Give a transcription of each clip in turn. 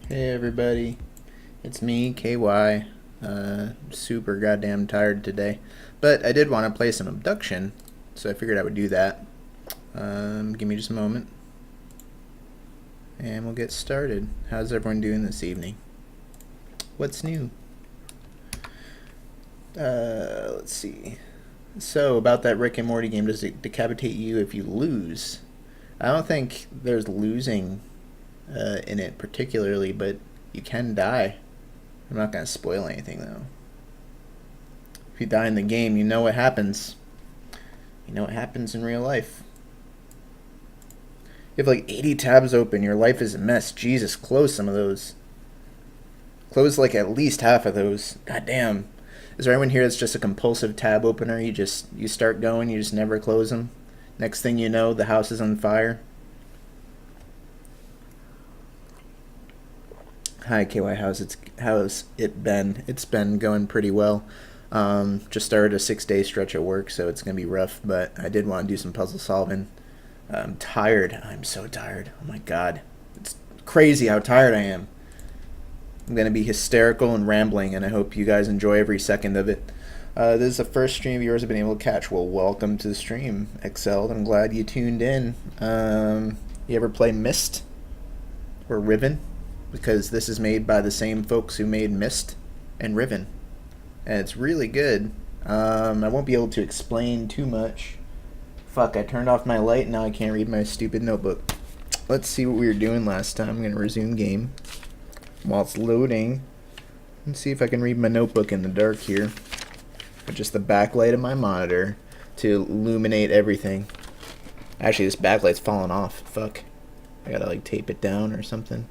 Hey everybody, it's me, KY. Super goddamn tired today. But I did want to play some Obduction, so I figured I would do that. Give me just a moment. And we'll get started. How's everyone doing this evening? What's new? Let's see. So, about that Rick and Morty game, does it decapitate you if you lose? I don't think there's losing in it particularly, but you can die. I'm not going to spoil anything, though. If you die in the game, you know what happens. You know what happens in real life. You have like 80 tabs open. Your life is a mess. Jesus, close some of those. Close like at least half of those. God damn. Is there anyone here that's just a compulsive tab opener? You start going, you just never close them. Next thing you know, the house is on fire. Hi KY, how's it been? It's been going pretty well. Just started a 6-day stretch at work, so it's gonna be rough, but I did want to do some puzzle solving. I'm tired. I'm so tired. Oh my god. It's crazy how tired I am. I'm gonna be hysterical and rambling, and I hope you guys enjoy every second of it. This is the first stream viewers have been able to catch. Well, welcome to the stream, Excelled. I'm glad you tuned in. You ever play Myst or Riven? Because this is made by the same folks who made Myst and Riven, and it's really good. I won't be able to explain too much. Fuck, I turned off my light and now I can't read my stupid notebook. Let's see what we were doing last time. I'm gonna resume game while it's loading. Let's see if I can read my notebook in the dark here with just the backlight of my monitor to illuminate everything. Actually, this backlight's falling off. Fuck, I gotta like tape it down or something.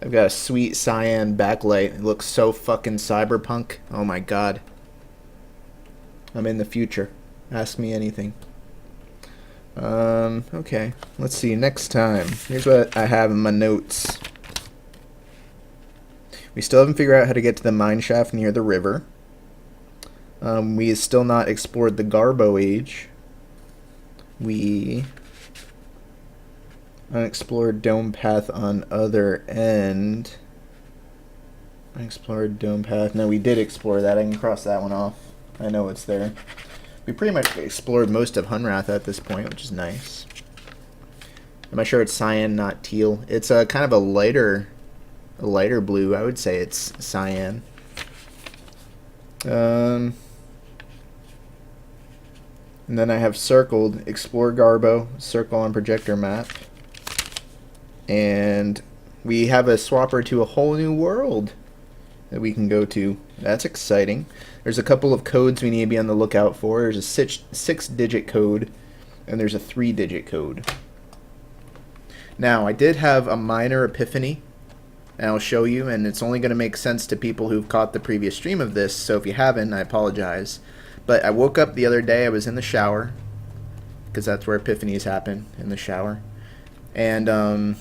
I've got a sweet cyan backlight. It looks so fucking cyberpunk. Oh my god. I'm in the future. Ask me anything. Okay. Let's see. Next time. Here's what I have in my notes. We still haven't figured out how to get to the mine shaft near the river. We still not explored the Garbo age. We unexplored dome path on other end. Unexplored dome path. No, we did explore that. I can cross that one off. I know it's there. We pretty much explored most of Hunrath at this point, which is nice. Am I sure it's cyan, not teal? It's a kind of a lighter blue. I would say it's cyan. And then I have circled explore Garbo, circle on projector map. And we have a swapper to a whole new world that we can go to. That's exciting. There's a couple of codes we need to be on the lookout for. There's a 6-digit code, and there's a 3-digit code. Now, I did have a minor epiphany, and I'll show you, and it's only going to make sense to people who've caught the previous stream of this, so if you haven't, I apologize. But I woke up the other day, I was in the shower, because that's where epiphanies happen, in the shower. And,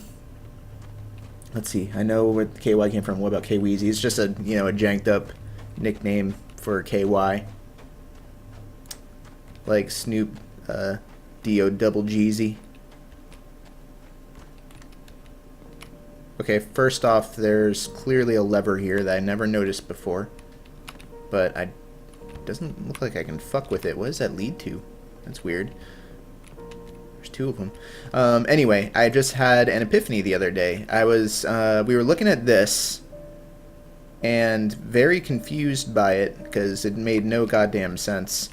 let's see, I know where KY came from. What about K-Weezy? It's just a, a janked up nickname for KY. Like Snoop, D-O double Jeezy. Okay, first off, there's clearly a lever here that I never noticed before. But doesn't look like I can fuck with it. What does that lead to? That's weird. There's 2 of them. Anyway, I just had an epiphany the other day. We were looking at this and very confused by it because it made no goddamn sense.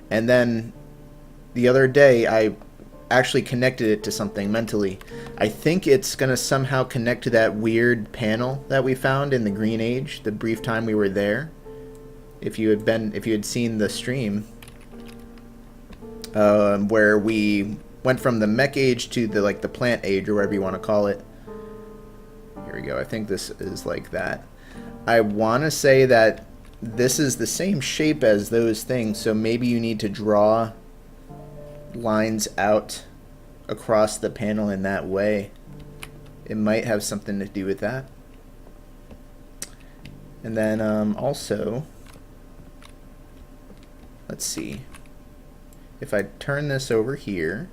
And then the other day I actually connected it to something mentally. I think it's gonna somehow connect to that weird panel that we found in the Green Age, the brief time we were there. If you had seen the stream, where we went from the mech age to the plant age, or whatever you want to call it. Here we go. I think this is like that. I want to say that this is the same shape as those things, so maybe you need to draw lines out across the panel in that way. It might have something to do with that. And then also, let's see. If I turn this over here,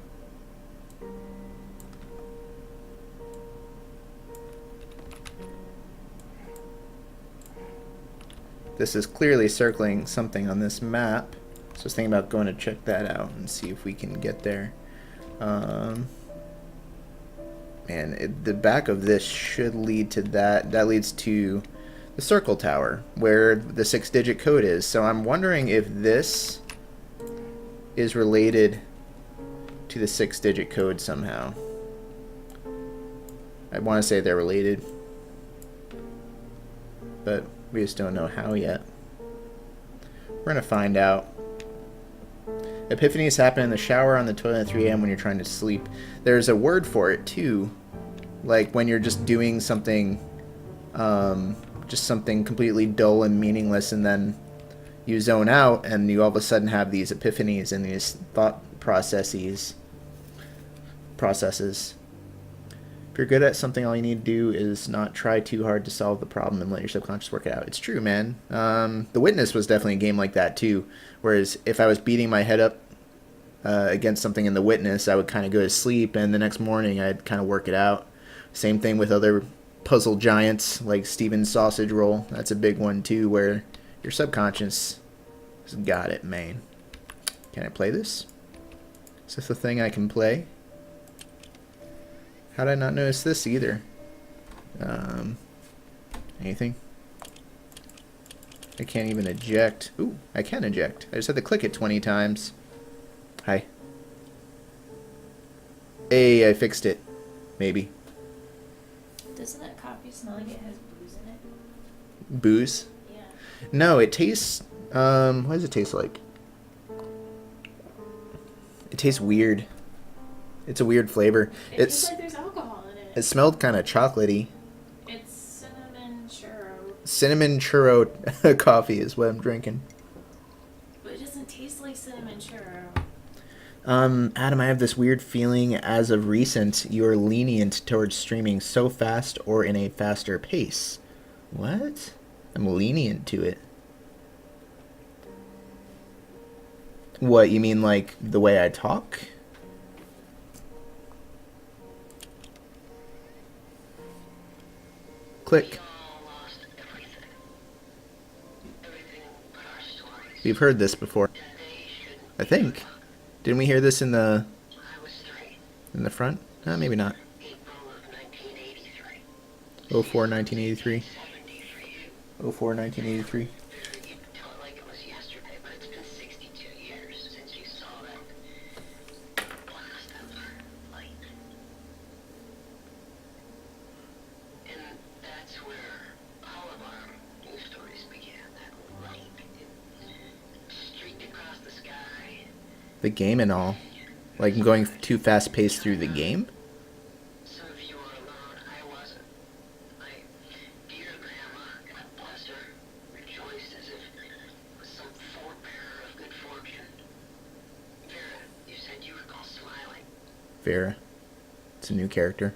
This is clearly circling something on this map. So I was thinking about going to check that out and see if we can get there. And the back of this should lead to that. That leads to the circle tower, where the 6-digit code is. So I'm wondering if this is related to the 6-digit code somehow. I want to say they're related, but we just don't know how yet. We're going to find out. Epiphanies happen in the shower, on the toilet at 3 a.m. when you're trying to sleep. There's a word for it too. Like when you're just doing something, just something completely dull and meaningless, and then you zone out and you all of a sudden have these epiphanies and these thought processes. If you're good at something, all you need to do is not try too hard to solve the problem and let your subconscious work it out. It's true, man. The Witness was definitely a game like that too. Whereas if I was beating my head up against something in The Witness, I would kind of go to sleep, and the next morning I'd kind of work it out. Same thing with other puzzle giants like Steven's Sausage Roll. That's a big one too, where your subconscious has got it, man. Can I play this? Is this a thing I can play? How did I not notice this either? Anything? I can't even eject. Ooh, I can eject. I just had to click it 20 times. Hi. Hey, I fixed it. Maybe. Doesn't that coffee smell like it has booze in it? Booze? Yeah. No, it tastes... what does it taste like? It tastes weird. It's a weird flavor. It tastes like there's alcohol in it. It smelled kind of chocolatey. It's cinnamon churro. Cinnamon churro coffee is what I'm drinking. But it doesn't taste like cinnamon churro. Adam, I have this weird feeling as of recent you're lenient towards streaming so fast or in a faster pace. What? I'm lenient to it. What, you mean like the way I talk? Click. We've heard this before. I think. Didn't we hear this in the front? Maybe not. 04 1983. 04 1983. The game and all. Like, I'm going too fast paced through the game? Some of you are alone, I wasn't. My dear grandma, God bless her, rejoiced as if it was some forebearer of good fortune. Vera, you said you recall smiling. Vera. It's a new character.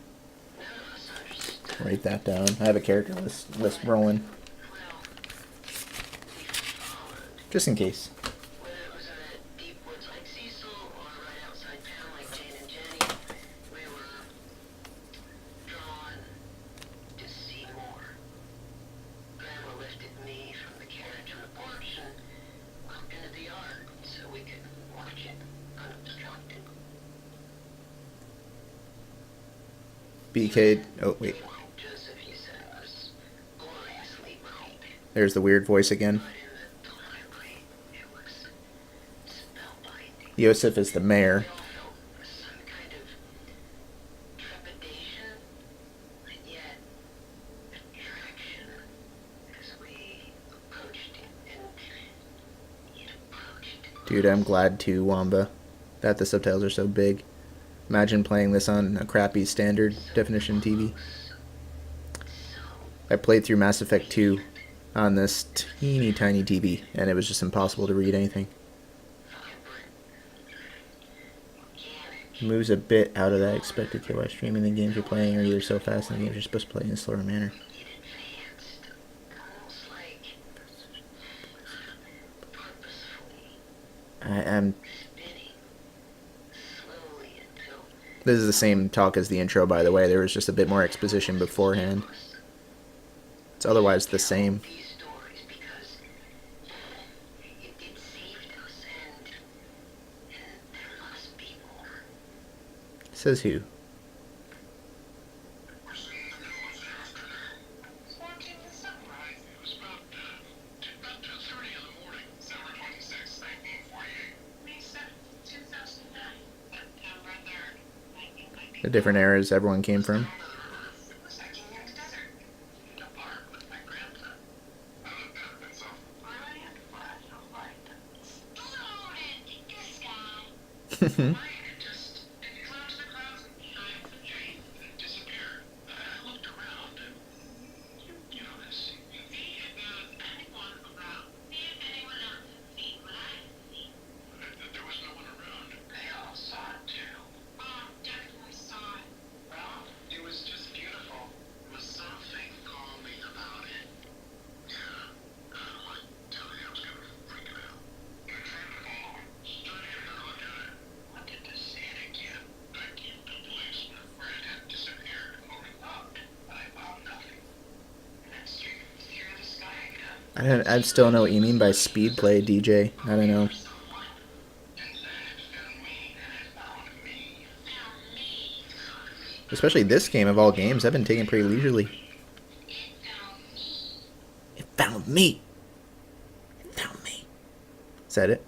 Write that down. I have a character list rolling. Just in case. BK. Oh, wait. There's the weird voice again. Yosef is the mayor. Dude, I'm glad too, Wamba, that the subtitles are so big. Imagine playing this on a crappy standard definition TV. I played through Mass Effect 2 on this teeny tiny TV, and it was just impossible to read anything. It moves a bit out of that expected kit while streaming. The games you're playing are either so fast and the games you're supposed to play in a slower manner. This is the same talk as the intro, by the way. There was just a bit more exposition beforehand. It's otherwise the same. Says who? We're sitting in the middle of the afternoon. It's watching the sunrise. It was about 2:30 in the morning, December 26th, 1948. May 7th, 2009. September 3rd, 1990. The different eras everyone came Down from. by the river. It was hiking in the desert. In a park with my grandson. I looked up and saw brilliant flash of light. Exploded in the sky. Light, it came out to the clouds and shined the tree and it disappeared. I looked around and you know this. See if there was anyone around. See if anyone else had seen what I had seen. There was no one around. They all saw it too. Oh, definitely saw it. Well, it was just beautiful. There was something calming about it. Yeah, like telling you I was gonna freak it out. I tried to follow him. Started to look at it. Wanted to see it again. I came to a place where it had disappeared. When we looked, I found nothing. And then straight through the sky again. I still know what you mean by speed play, DJ. I don't know. Someone. And then it found me. And it found me. Found me. Especially this game of all games, I've been taking pretty leisurely. It found me. It found me. It found me. Is that it?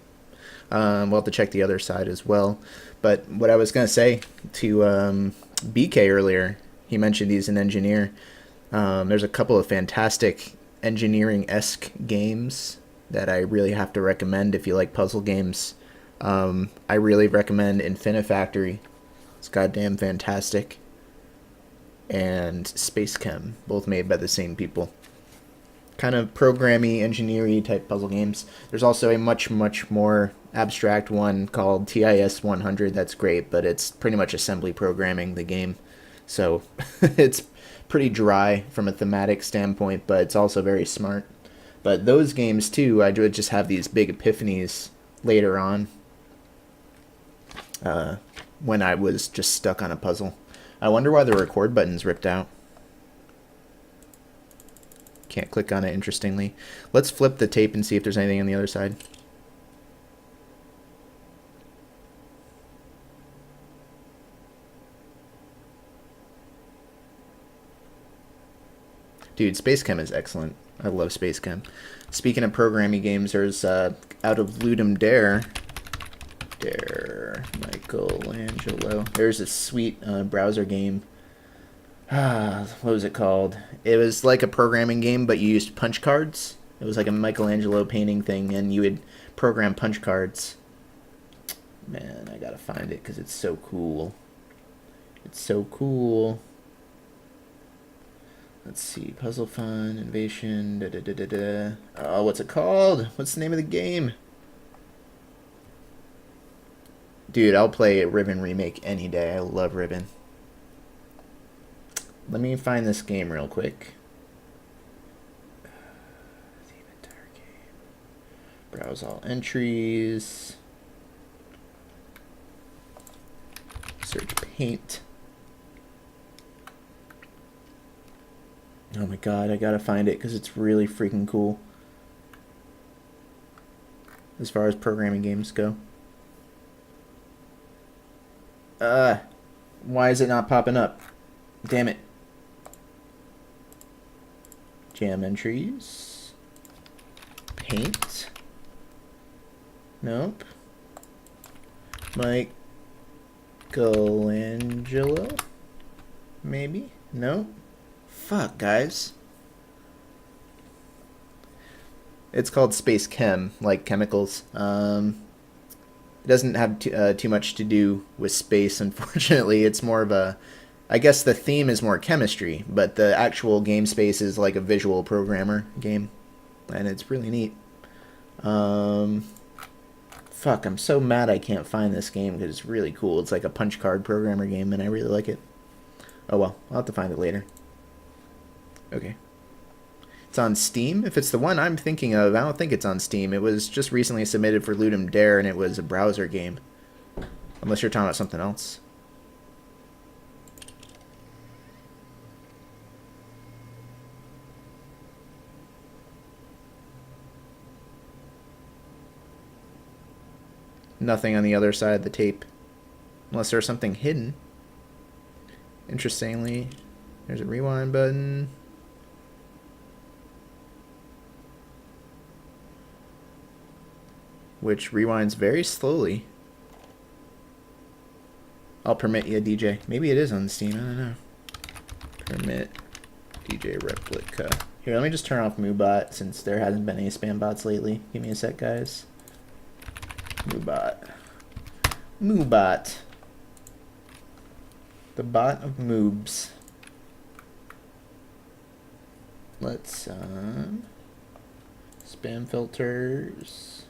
We'll have to check the other side as well. But what I was going to say to BK earlier, he mentioned he's an engineer. There's a couple of fantastic engineering-esque games that I really have to recommend if you like puzzle games. I really recommend Infinifactory. It's goddamn fantastic. And Space Chem, both made by the same people. Kind of programmy, engineering type puzzle games. There's also a much more abstract one called TIS 100 that's great, but it's pretty much assembly programming, the game. So it's pretty dry from a thematic standpoint, but it's also very smart. But those games too, I would just have these big epiphanies later on when I was just stuck on a puzzle. I wonder why the record button's ripped out. Can't click on it, interestingly. Let's flip the tape and see if there's anything on the other side. Dude, Space Chem is excellent. I love Space Chem. Speaking of programming games, there's out of Ludum Dare, Michelangelo. There's a sweet browser game. What was it called? It was like a programming game, but you used punch cards. It was like a Michelangelo painting thing, and you would program punch cards. Man, I gotta find it because it's so cool. It's so cool. Let's see. Puzzle Fun, Innovation, da-da-da-da-da. Oh, what's it called? What's the name of the game? Dude, I'll play a Ribbon remake any day. I love Ribbon. Let me find this game real quick. The entire game. Browse all entries. Search Paint. Oh my god, I gotta find it because it's really freaking cool. As far as programming games go. Why is it not popping up? Damn it. Jam entries. Paint. Nope. Michelangelo? Maybe? Nope. Fuck, guys. It's called Space Chem, like chemicals. It doesn't have too much to do with space, unfortunately. It's more of a... I guess the theme is more chemistry, but the actual game space is like a visual programmer game. And it's really neat. Fuck, I'm so mad I can't find this game because it's really cool. It's like a punch card programmer game, and I really like it. Oh well, I'll have to find it later. Okay. It's on Steam. If it's the one I'm thinking of, I don't think it's on Steam. It was just recently submitted for Ludum Dare, and it was a browser game. Unless you're talking about something else. Nothing on the other side of the tape. Unless there's something hidden. Interestingly, there's a rewind button. Which rewinds very slowly. I'll permit you, DJ. Maybe it is on Steam, I don't know. Permit DJ replica. Here, let me just turn off MooBot since there hasn't been any spam bots lately. Give me a sec, guys. MooBot. MooBot. The bot of moobs. Let's, spam filters.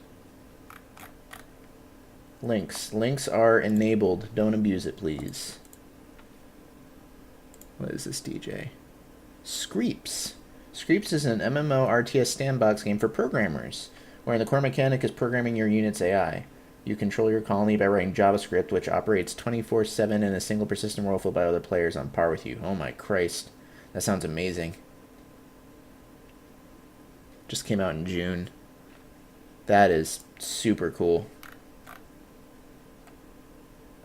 Links. Links are enabled. Don't abuse it, please. What is this, DJ? Screeps. Screeps is an MMO RTS sandbox game for programmers, wherein the core mechanic is programming your unit's AI. You control your colony by writing JavaScript, which operates 24/7 in a single persistent world filled by other players on par with you. Oh my Christ. That sounds amazing. Just came out in June. That is super cool.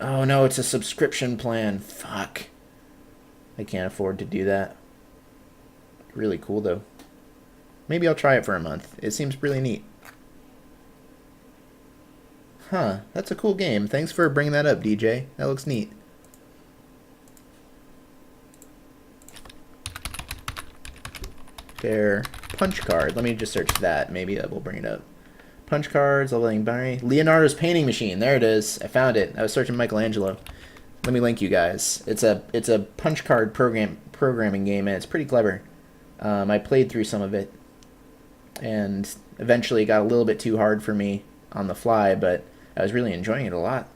Oh no, it's a subscription plan. Fuck. I can't afford to do that. Really cool though. Maybe I'll try it for a month. It seems really neat. Huh, that's a cool game. Thanks for bringing that up, DJ. That looks neat. There. Punch card. Let me just search that. Maybe that will bring it up. Punch cards, leveling binary. Leonardo's painting machine. There it is. I found it. I was searching Michelangelo. Let me link you guys. It's a punch card programming game, and it's pretty clever. I played through some of it, and eventually it got a little bit too hard for me on the fly, but I was really enjoying it a lot.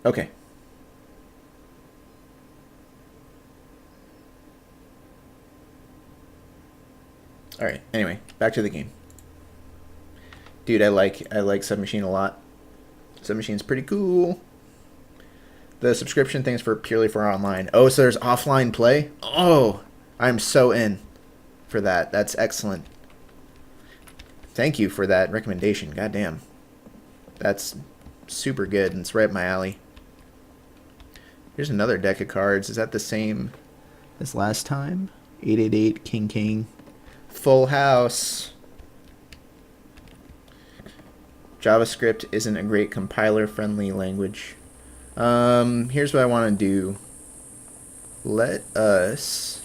Okay. Alright, anyway, back to the game. Dude, I like Submachine a lot. Submachine's pretty cool. The subscription thing's purely for online. Oh, so there's offline play? Oh, I'm so in for that. That's excellent. Thank you for that recommendation. Goddamn. That's super good, and it's right up my alley. Here's another deck of cards. Is that the same as last time? 888, King King. Full house. JavaScript isn't a great compiler-friendly language. Here's what I want to do. Let us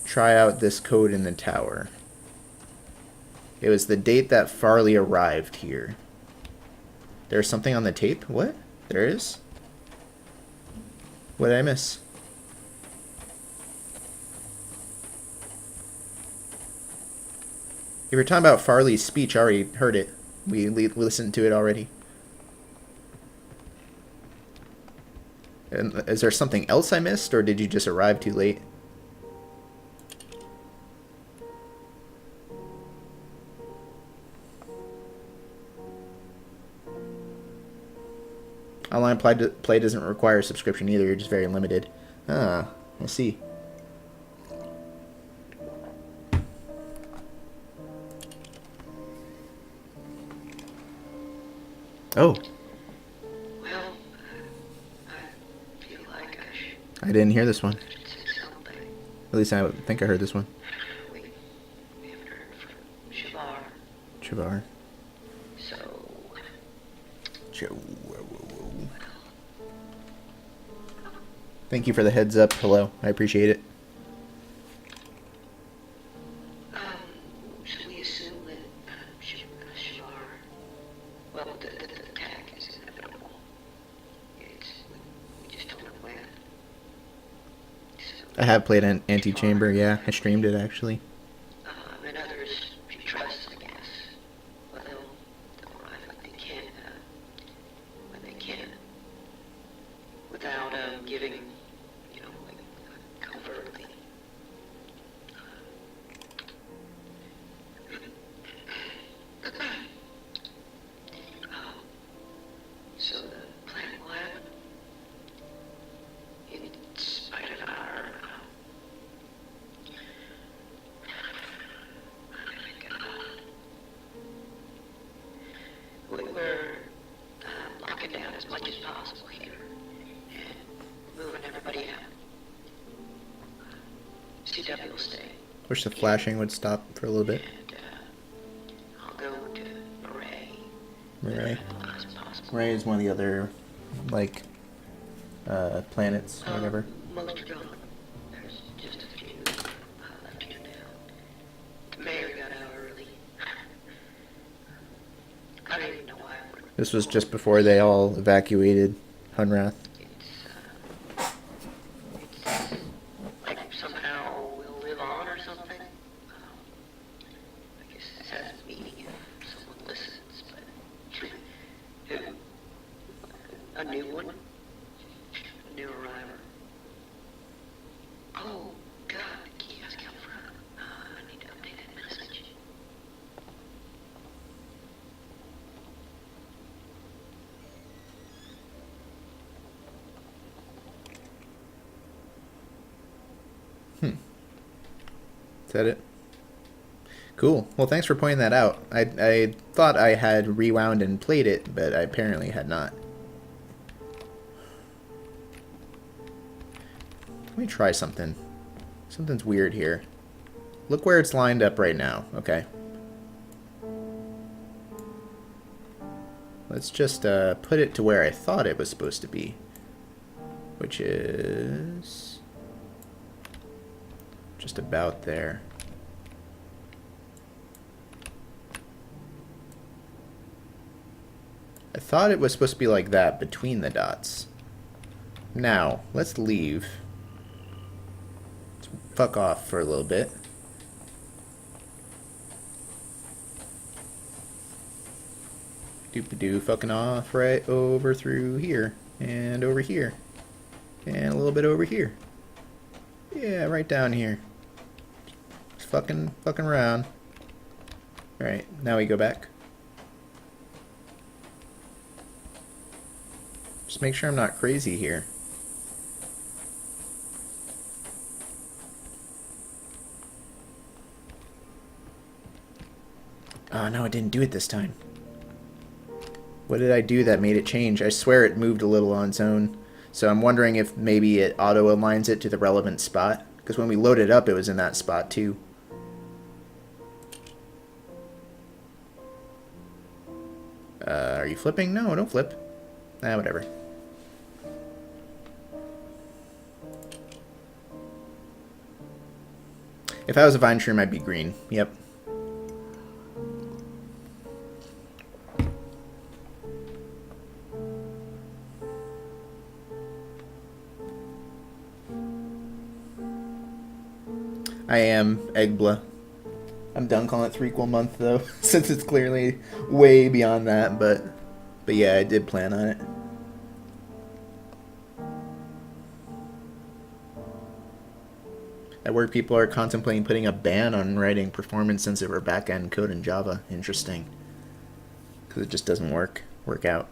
try out this code in the tower. It was the date that Farley arrived here. There's something on the tape? What? There is? What did I miss? If you're talking about Farley's speech, I already heard it. We listened to it already. And is there something else I missed, or did you just arrive too late? Online play doesn't require a subscription either. You're just very limited. Ah, I see. Oh. Well, I feel like I should I didn't hear this one. say something. At least I think I heard this one. We haven't heard from Shavar, Chavar. so Thank you for the heads up. Hello. I appreciate it. should we assume that Shavar, well, the attack is inevitable. We just don't know when. So, I have played an Anti-Chamber, yeah. I streamed it, actually. and others she trusts, I guess. Well, they'll arrive when they can, without giving, like covertly. So the planet lab, in spite of our we're locking Wish the flashing would stop for a little bit. And I'll go to Ray. Ray. As possible. Ray is one of the other, like, planets or whatever. Most are gone. There's just a few left here now. The mayor got out early. I don't even know why I would. This was just before they all evacuated Hunrath. It's like somehow we'll live on or something. I guess this has meaning if someone listens, but who? A new one? A new arriver? Oh, God, the key has come from. I need to update that message. Is that it? Cool. Well, thanks for pointing that out. I thought I had rewound and played it, but I apparently had not. Let me try something. Something's weird here. Look where it's lined up right now. Okay. Let's just put it to where I thought it was supposed to be. Which is just about there. I thought it was supposed to be like that between the dots. Now, let's leave. Let's fuck off for a little bit. Doop-a-doo, fucking off right over through here. And over here. And a little bit over here. Yeah, right down here. Just fucking around. Alright, now we go back. Just make sure I'm not crazy here. Oh, no, it didn't do it this time. What did I do that made it change? I swear it moved a little on its own. So I'm wondering if maybe it auto-aligns it to the relevant spot. Because when we loaded it up, it was in that spot too. Are you flipping? No, don't flip. Ah, whatever. If I was a vine shroom, I'd be green. Yep. I am Eggbla. I'm done calling it 3 month though, since it's clearly way beyond that. But yeah, I did plan on it. At work, people are contemplating putting a ban on writing performance-sensitive or back-end code in Java. Interesting, because it just doesn't work out.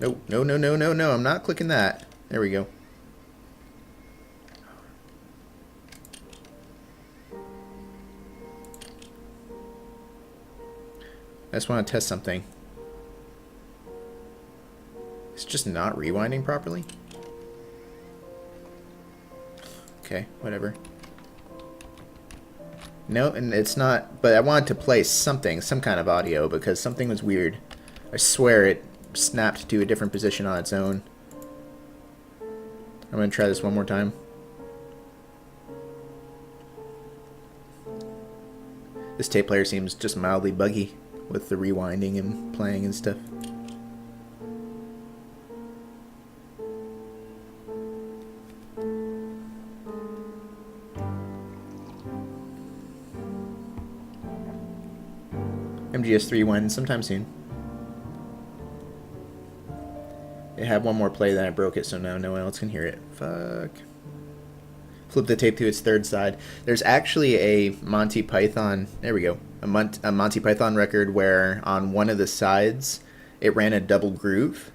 No, no, no, no, no, no! I'm not clicking that. There we go. I just want to test something. It's just not rewinding properly. Okay, whatever. No, and it's not, but I wanted to play something, some kind of audio, because something was weird. I swear it snapped to a different position on its own. I'm going to try this one more time. This tape player seems just mildly buggy with the rewinding and playing and stuff. MGS3 win sometime soon. It had one more play, then I broke it, so now no one else can hear it. Fuck. Flip the tape to its third side. There's actually a Monty Python, there we go, a Monty Python record where on one of the sides it ran a double groove.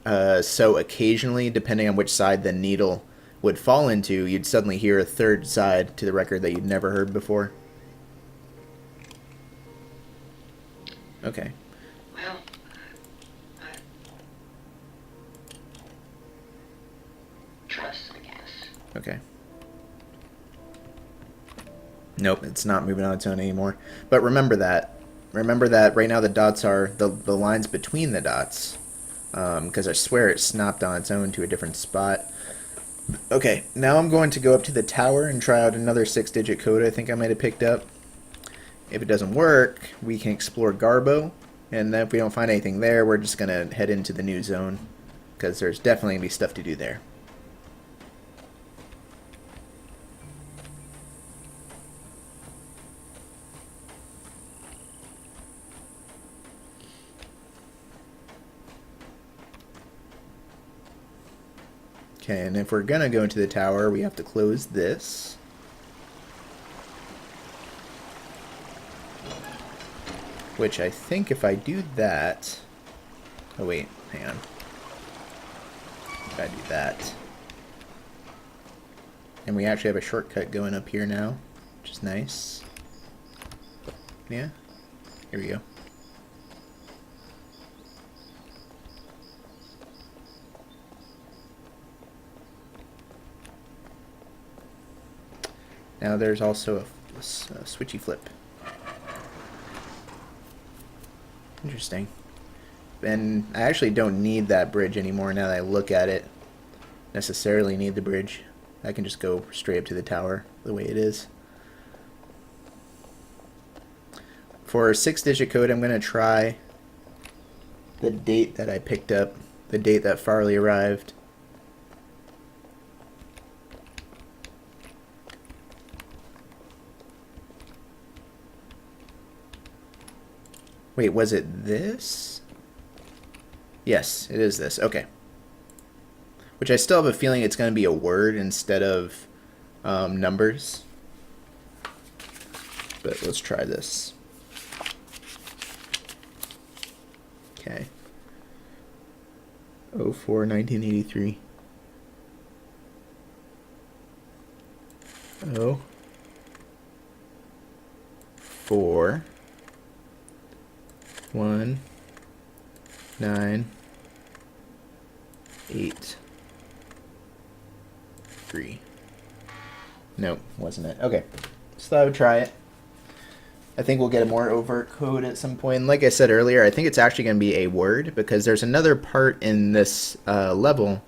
So occasionally, depending on which side the needle would fall into, you'd suddenly hear a third side to the record that you'd never heard before. Okay. Well, trust, I guess. Okay. Nope, it's not moving on its own anymore. But remember that. Remember that right now the dots are the lines between the dots. Because I swear it snapped on its own to a different spot. Okay, now I'm going to go up to the tower and try out another 6-digit code I think I might have picked up. If it doesn't work, we can explore Garbo. And then if we don't find anything there, we're just going to head into the new zone. Because there's definitely going to be stuff to do there. Okay, and if we're going to go into the tower, we have to close this. Which I think if I do that... Oh wait, hang on. If I do that... And we actually have a shortcut going up here now, which is nice. Yeah, here we go. Now there's also a switchy flip. Interesting. And I actually don't need that bridge anymore now that I look at it. Necessarily need the bridge. I can just go straight up to the tower the way it is. For a 6-digit code, I'm going to try the date that I picked up, the date that Farley arrived. Wait, was it this? Yes, it is this. Okay. Which I still have a feeling it's going to be a word instead of numbers. But let's try this. Okay. 04/1983. Oh. 4 1 9 8 3. Nope, wasn't it? Okay, so I would try it. I think we'll get a more overt code at some point. And like I said earlier, I think it's actually going to be a word because there's another part in this level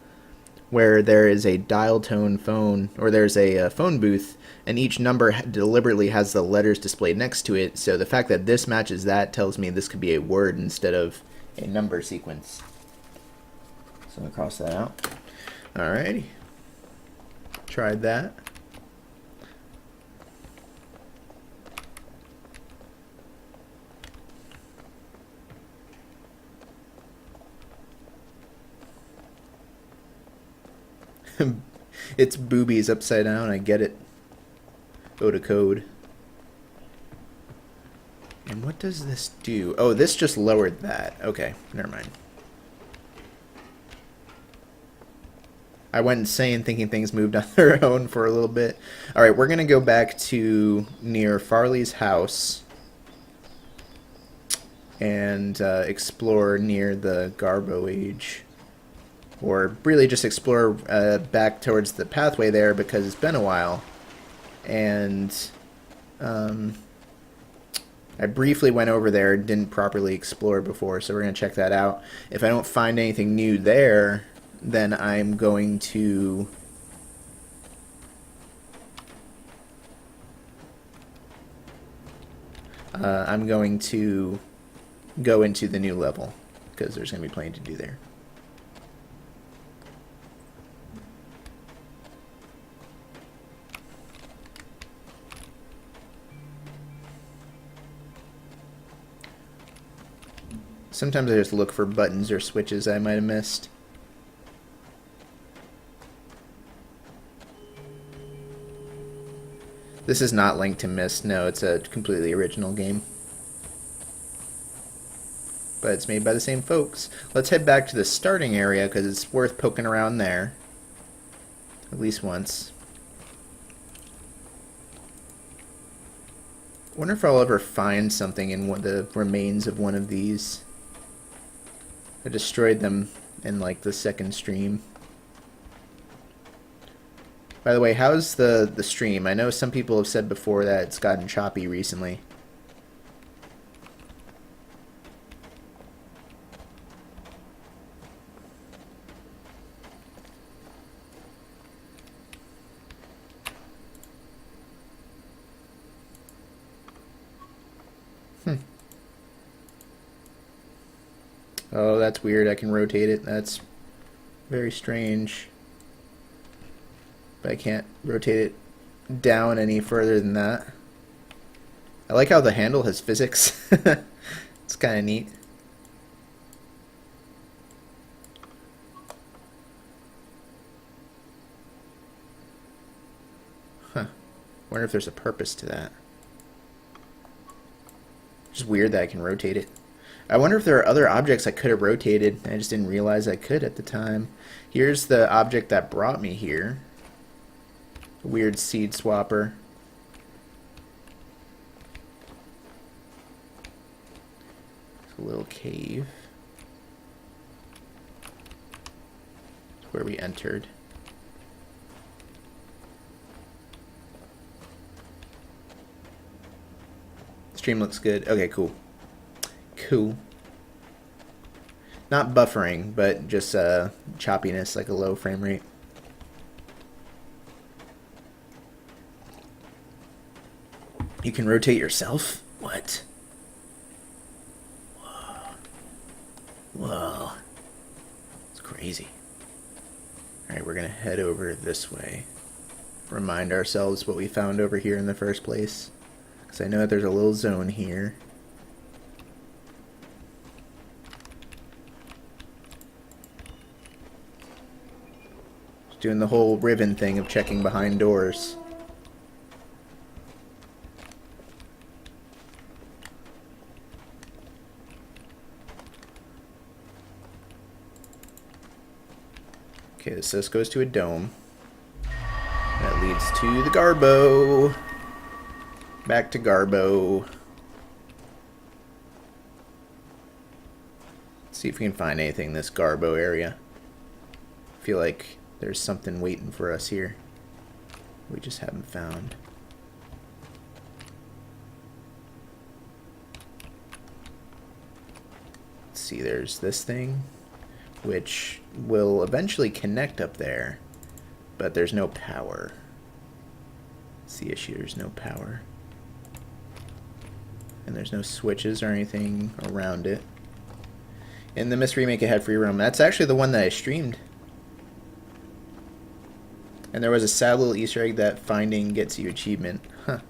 where there is a dial tone phone, or there's a phone booth, and each number deliberately has the letters displayed next to it. So the fact that this matches that tells me this could be a word instead of a number sequence. So I'm going to cross that out. Alrighty. Tried that. It's boobies upside down, I get it. Go to code. And what does this do? Oh, this just lowered that. Okay, never mind. I went insane thinking things moved on their own for a little bit. Alright, we're going to go back to near Farley's house and explore near the Garbo age. Or really just explore back towards the pathway there because it's been a while. And I briefly went over there, didn't properly explore before, so we're going to check that out. If I don't find anything new there, then I'm going to go into the new level because there's going to be plenty to do there. Sometimes I just look for buttons or switches I might have missed. This is not Link to Mist. No, it's a completely original game. But it's made by the same folks. Let's head back to the starting area because it's worth poking around there. At least once. I wonder if I'll ever find something in the remains of one of these. I destroyed them in like the second stream. By the way, how's the stream? I know some people have said before that it's gotten choppy recently. Oh, that's weird. I can rotate it. That's very strange. But I can't rotate it down any further than that. I like how the handle has physics. It's kind of neat. Huh. Wonder if there's a purpose to that. Just weird that I can rotate it. I wonder if there are other objects I could have rotated. I just didn't realize I could at the time. Here's the object that brought me here. A weird seed swapper. It's a little cave. It's where we entered. Stream looks good. Okay, cool. Cool. Not buffering, but just choppiness, like a low frame rate. You can rotate yourself? What? Whoa. Whoa. It's crazy. Alright, we're gonna head over this way. Remind ourselves what we found over here in the first place. Because I know that there's a little zone here. Just doing the whole Riven thing of checking behind doors. Okay, so this goes to a dome. That leads to the Garbo. Back to Garbo. Let's see if we can find anything in this Garbo area. I feel like there's something waiting for us here. We just haven't found. Let's see, there's this thing, which will eventually connect up there, but there's no power. That's the issue, there's no power. And there's no switches or anything around it. In the Myst Remake, it had free roam. That's actually the one that I streamed. And there was a sad little Easter egg that finding gets you achievement. Huh.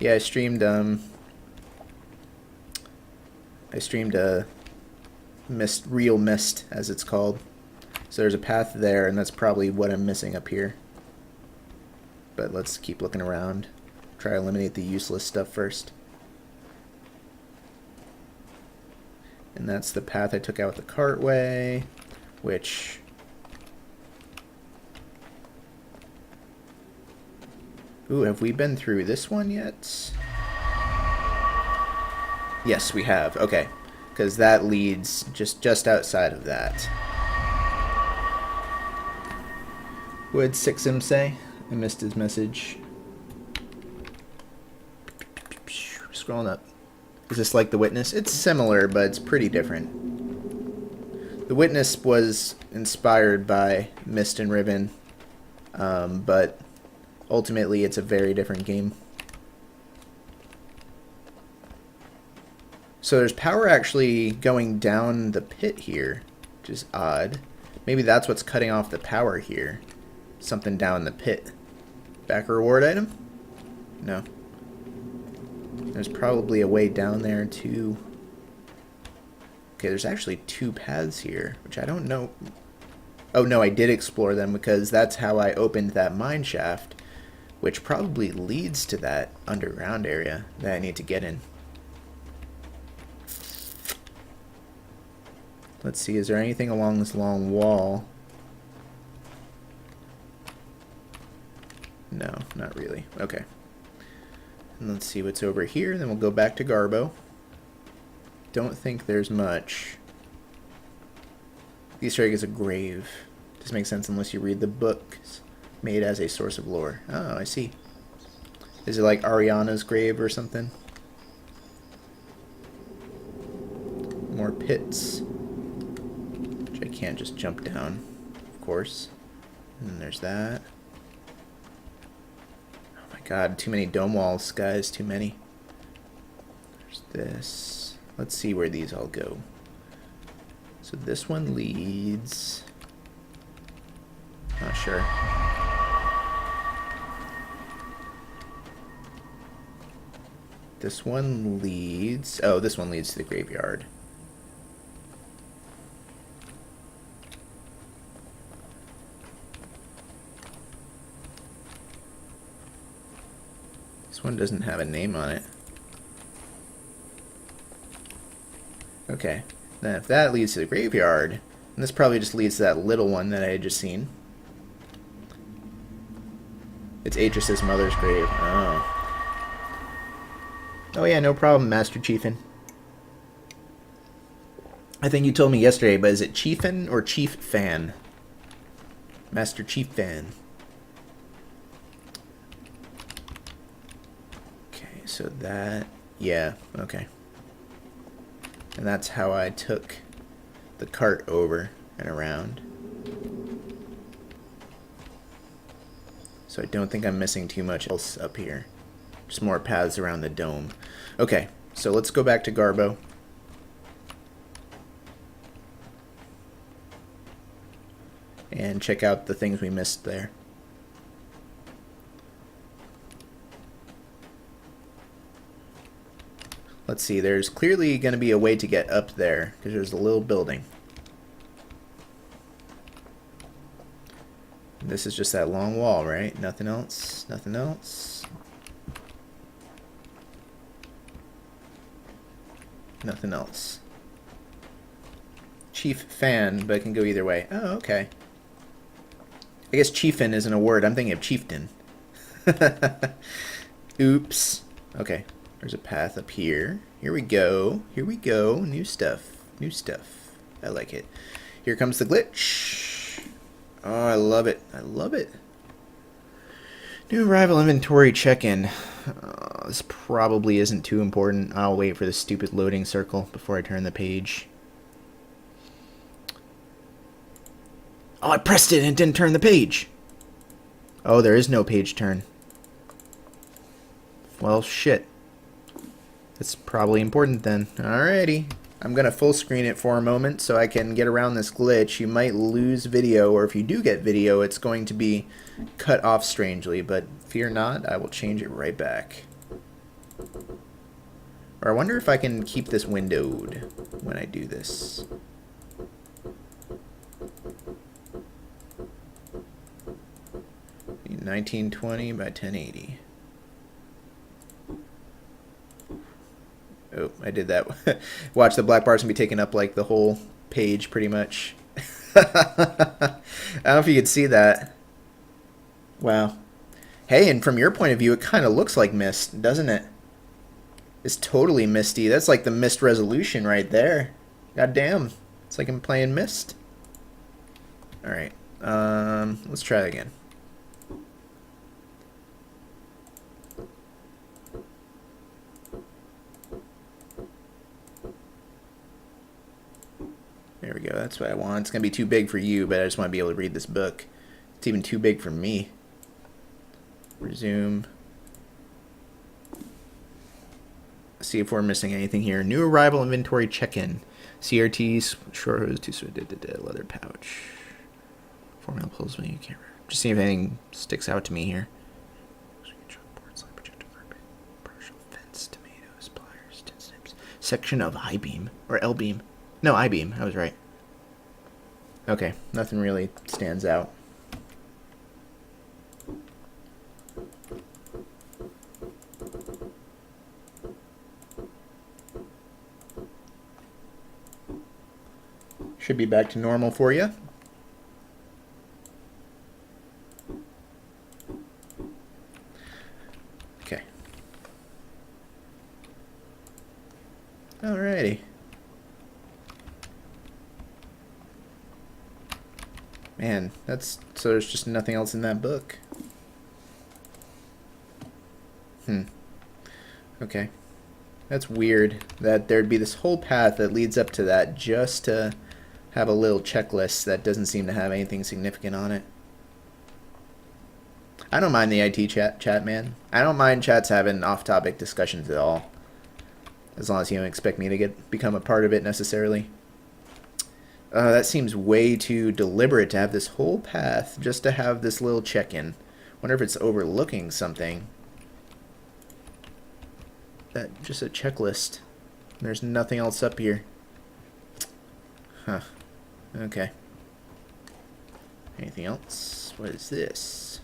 Yeah, I streamed Myst, Real Myst, as it's called. So there's a path there, and that's probably what I'm missing up here. But let's keep looking around. Try to eliminate the useless stuff first. And that's the path I took out with the cartway, which... Ooh, have we been through this one yet? Yes, we have. Okay. Because that leads just outside of that. What did Sixum say? I missed his message. Scrolling up. Is this like The Witness? It's similar, but it's pretty different. The Witness was inspired by Myst and Riven, but ultimately it's a very different game. So there's power actually going down the pit here, which is odd. Maybe that's what's cutting off the power here. Something down the pit. Back reward item? No. There's probably a way down there too. Okay, there's actually two paths here, which I don't know. Oh no, I did explore them because that's how I opened that mine shaft, which probably leads to that underground area that I need to get in. Let's see, is there anything along this long wall? No, not really. Okay. And let's see what's over here, then we'll go back to Garbo. Don't think there's much. The Easter egg is a grave. Doesn't make sense unless you read the books. made as a source of lore. Oh, I see. Is it like Ariana's grave or something? More pits. Which I can't just jump down, of course. And then there's that. Oh my god, too many dome walls, guys, too many. There's this. Let's see where these all go. So this one leads... Not sure. This one leads... Oh, this one leads to the graveyard. This one doesn't have a name on it. Okay. Then if that leads to the graveyard, and this probably just leads to that little one that I had just seen. It's Atris's mother's grave. Oh. Oh yeah, no problem, Master Chieftain. I think you told me yesterday, but is it Chieftain or Chief Fan? Master Chieftain. Okay, so that... Yeah, okay. And that's how I took the cart over and around. So I don't think I'm missing too much else up here. Just more paths around the dome. Okay, so let's go back to Garbo. And check out the things we missed there. Let's see, there's clearly going to be a way to get up there, because there's a little building. This is just that long wall, right? Nothing else? Nothing else? Nothing else. Chief Fan, but it can go either way. Oh, okay. I guess Chieftain isn't a word. I'm thinking of Chieftain. Oops. Okay. There's a path up here. Here we go. Here we go. New stuff. New stuff. I like it. Here comes the glitch. Oh, I love it. I love it. New arrival inventory check-in. This probably isn't too important. I'll wait for the stupid loading circle before I turn the page. Oh, I pressed it and it didn't turn the page. Oh, there is no page turn. Well, shit. That's probably important then. Alrighty. I'm going to full screen it for a moment so I can get around this glitch. You might lose video, or if you do get video, it's going to be cut off strangely. But fear not, I will change it right back. Or I wonder if I can keep this windowed when I do this. Be 1920 by 1080. Oh, I did that. Watch, the black bar's gonna be taking up like the whole page pretty much. I don't know if you could see that. Wow. Hey, and from your point of view, it kind of looks like mist, doesn't it? It's totally misty. That's like the mist resolution right there. God damn. It's like I'm playing Mist. Alright. Let's try it again. There we go. That's what I want. It's going to be too big for you, but I just want to be able to read this book. It's even too big for me. Resume. See if we're missing anything here. New arrival inventory check-in. CRT, short hose, leather pouch. Formula pulls when you can't remember. Just see if anything sticks out to me here. Partial fence, tomatoes, pliers, tin snips. Section of I-beam. Or L-beam. No, I-beam. I was right. Okay, nothing really stands out. Should be back to normal for you. Okay. Alrighty. Man, that's... So there's just nothing else in that book. Okay. That's weird that there'd be this whole path that leads up to that just to have a little checklist that doesn't seem to have anything significant on it. I don't mind the IT chat, man. I don't mind chats having off-topic discussions at all. As long as you don't expect me to become a part of it necessarily. That seems way too deliberate to have this whole path just to have this little check-in. Wonder if it's overlooking something. That just a checklist. There's nothing else up here. Huh. Okay. Anything else? What is this?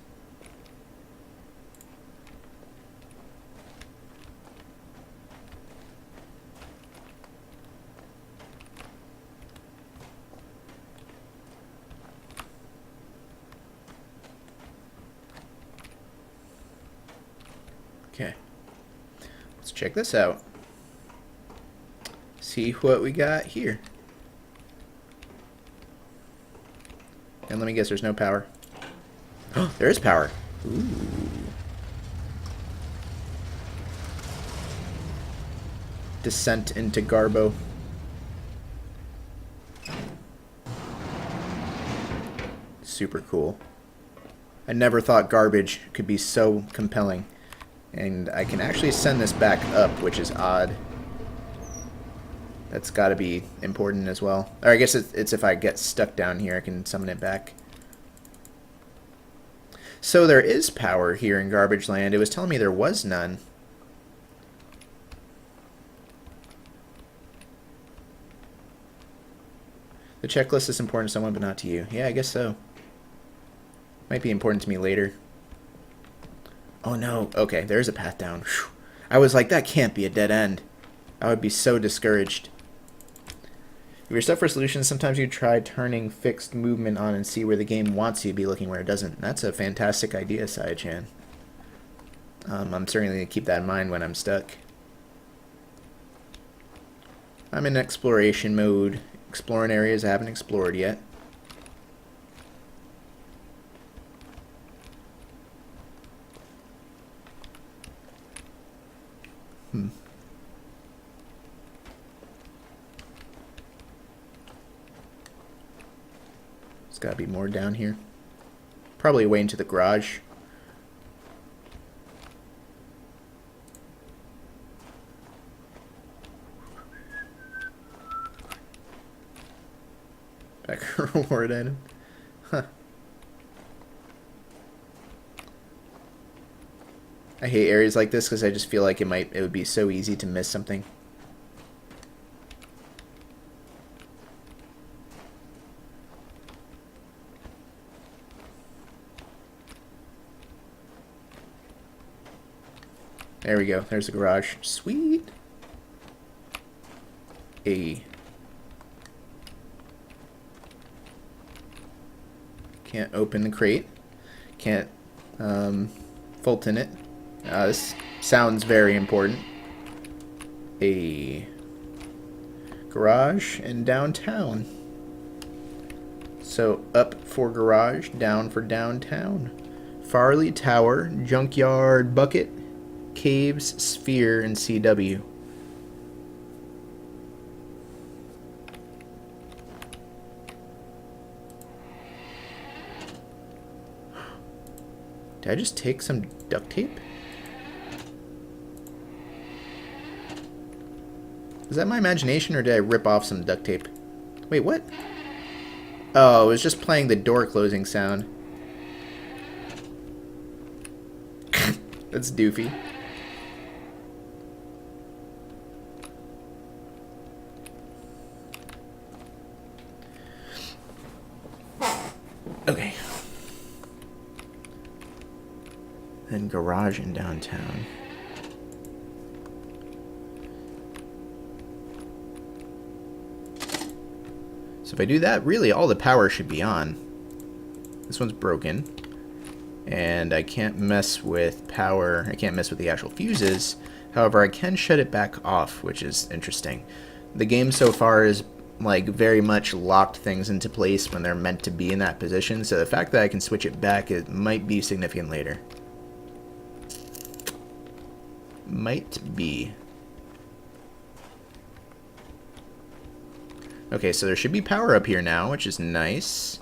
Okay. Let's check this out. See what we got here. And let me guess, there's no power. Oh, there is power. Ooh. Descent into Garbo. Super cool. I never thought garbage could be so compelling. And I can actually send this back up, which is odd. That's got to be important as well. Or I guess it's if I get stuck down here, I can summon it back. So there is power here in Garbage Land. It was telling me there was none. The checklist is important to someone, but not to you. Yeah, I guess so. Might be important to me later. Oh no, okay, there's a path down. Whew. I was like, that can't be a dead end. I would be so discouraged. If you're stuck for solutions, sometimes you try turning fixed movement on and see where the game wants you to be looking where it doesn't. That's a fantastic idea, Sai-chan. I'm certainly going to keep that in mind when I'm stuck. I'm in exploration mode, exploring areas I haven't explored yet. There's got to be more down here. Probably away into the garage. Back reward item. Huh. I hate areas like this because I just feel like it would be so easy to miss something. There we go. There's the garage. Sweet. Can't open the crate. Can't Fulton it. This sounds very important. A garage and downtown. So up for garage, down for downtown. Farley Tower, Junkyard Bucket, Caves, Sphere, and CW. Did I just take some duct tape? Is that my imagination, or did I rip off some duct tape? Wait, what? Oh, it was just playing the door closing sound. That's doofy. Okay. Then garage in downtown. So if I do that, really all the power should be on. This one's broken. And I can't mess with power. I can't mess with the actual fuses. However, I can shut it back off, which is interesting. The game so far is like very much locked things into place when they're meant to be in that position. So the fact that I can switch it back, it might be significant later. Might be. Okay, so there should be power up here now, which is nice.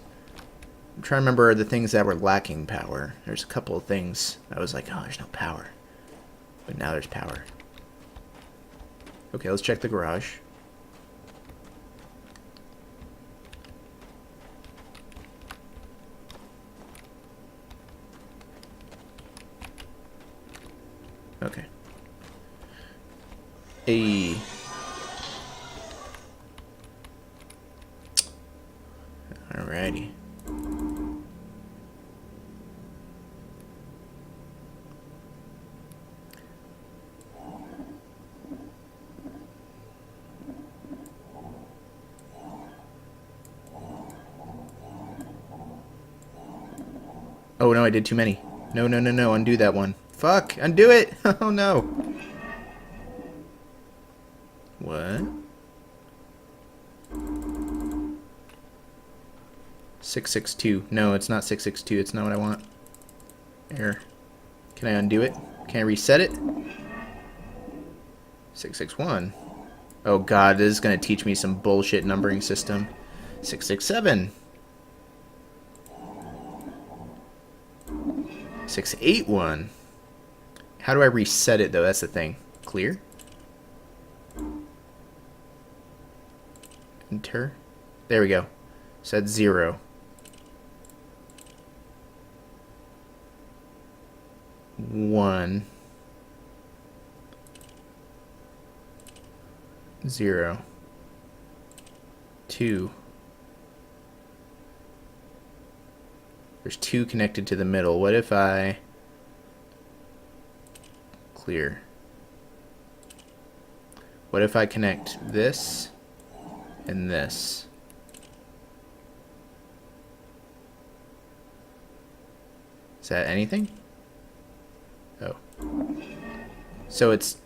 I'm trying to remember the things that were lacking power. There's a couple of things I was like, oh, there's no power. But now there's power. Okay, let's check the garage. Okay. Alrighty. Oh no, I did too many. No, no, no, no, undo that one. Fuck, undo it! Oh no. What? 662. No, it's not 662. It's not what I want. Error. Can I undo it? Can I reset it? 661. Oh god, this is going to teach me some bullshit numbering system. 667. 681. How do I reset it though? That's the thing. Clear? Enter. There we go. Set 0. 1 0 2. There's 2 connected to the middle. What if I clear? What if I connect this and this? Is that anything? Oh. So it's...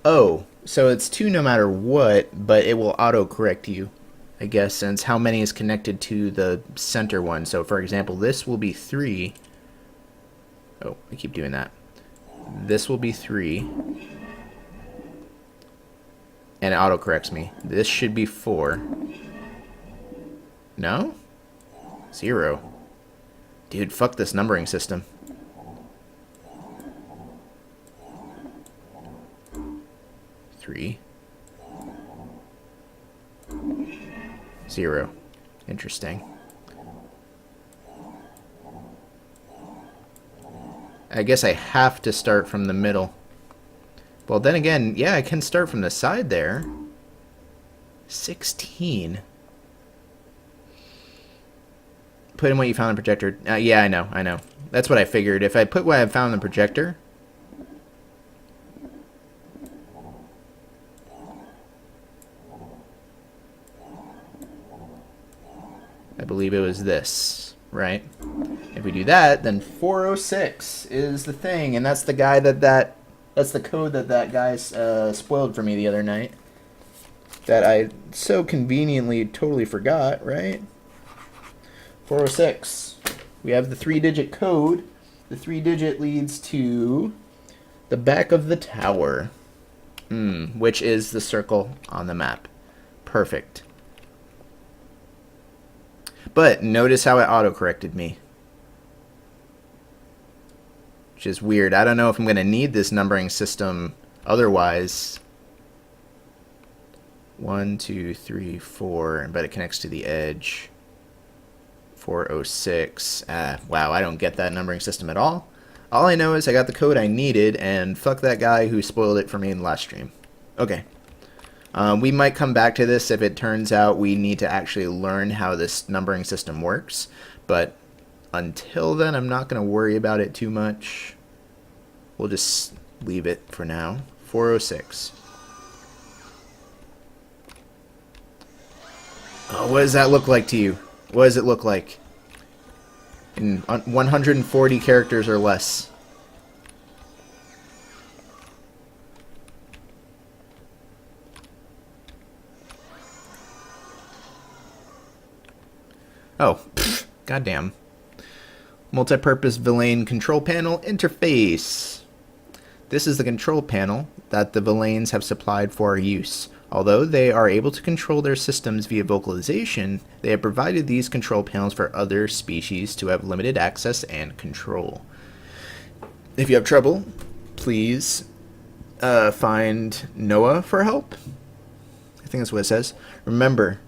Oh. So it's 2 no matter what, but it will auto-correct you, I guess, since how many is connected to the center one. So, for example, this will be 3. Oh, I keep doing that. This will be 3. And it auto-corrects me. This should be 4. No? 0. Dude, fuck this numbering system. 3. 0. Interesting. I guess I have to start from the middle. Well, then again, yeah, I can start from the side there. 16. Put in what you found in the projector. Yeah, I know. That's what I figured. If I put what I found in the projector... I believe it was this, right? If we do that, then 406 is the thing, and that's the guy that's the code that guy spoiled for me the other night. That I so conveniently totally forgot, right? 406. We have the 3-digit code. The 3-digit leads to the back of the tower, which is the circle on the map. Perfect. But notice how it auto-corrected me. Which is weird. I don't know if I'm going to need this numbering system otherwise. 1, 2, 3, 4, but it connects to the edge. 406. Wow, I don't get that numbering system at all. All I know is I got the code I needed, and fuck that guy who spoiled it for me in the last stream. Okay. We might come back to this if it turns out we need to actually learn how this numbering system works, but until then I'm not going to worry about it too much. We'll just leave it for now. 406. Oh, what does that look like to you? What does it look like? In 140 characters or less. Oh, pfft, goddamn. Multi-purpose Villain control panel interface. This is the control panel that the Villains have supplied for our use. Although they are able to control their systems via vocalization, they have provided these control panels for other species to have limited access and control. If you have trouble, please find Noah for help. I think that's what it says. Remember,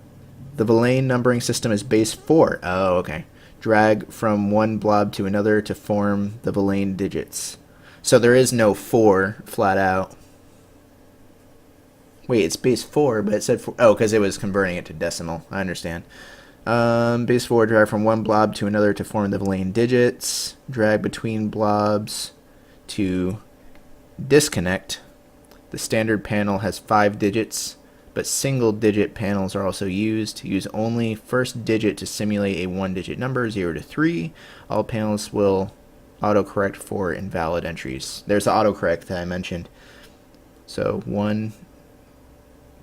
the Villain numbering system is base 4. Oh, okay. Drag from one blob to another to form the Villain digits. So there is no 4 flat out. Wait, it's base 4, but it said 4. Oh, because it was converting it to decimal. I understand. Base 4, drag from one blob to another to form the Villain digits. Drag between blobs to disconnect. The standard panel has 5 digits, but single digit panels are also used. Use only first digit to simulate a 1-digit number, 0 to 3. All panels will autocorrect for invalid entries. There's the autocorrect that I mentioned. So 1,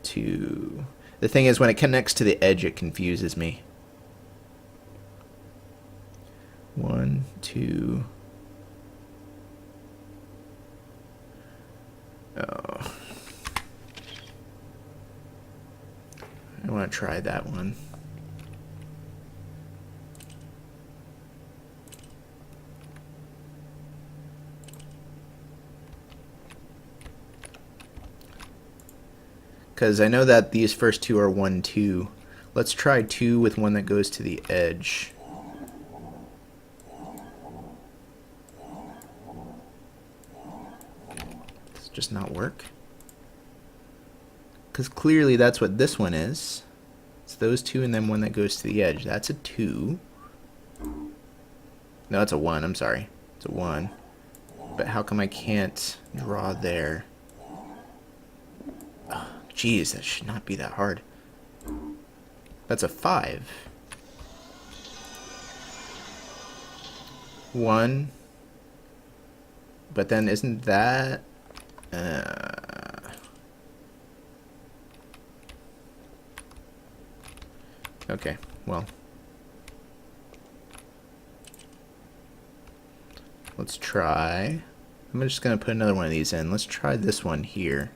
2. The thing is, when it connects to the edge, it confuses me. 1, 2. Oh. I want to try that one. Because I know that these first two are 1, 2. Let's try 2 with one that goes to the edge. Does it just not work? Because clearly that's what this one is. It's those two and then one that goes to the edge. That's a 2. No, it's a 1. I'm sorry. It's a 1. But how come I can't draw there? Jeez, that should not be that hard. That's a 5. 1. But then isn't that... Okay, well. Let's try... I'm just going to put another one of these in. Let's try this one here.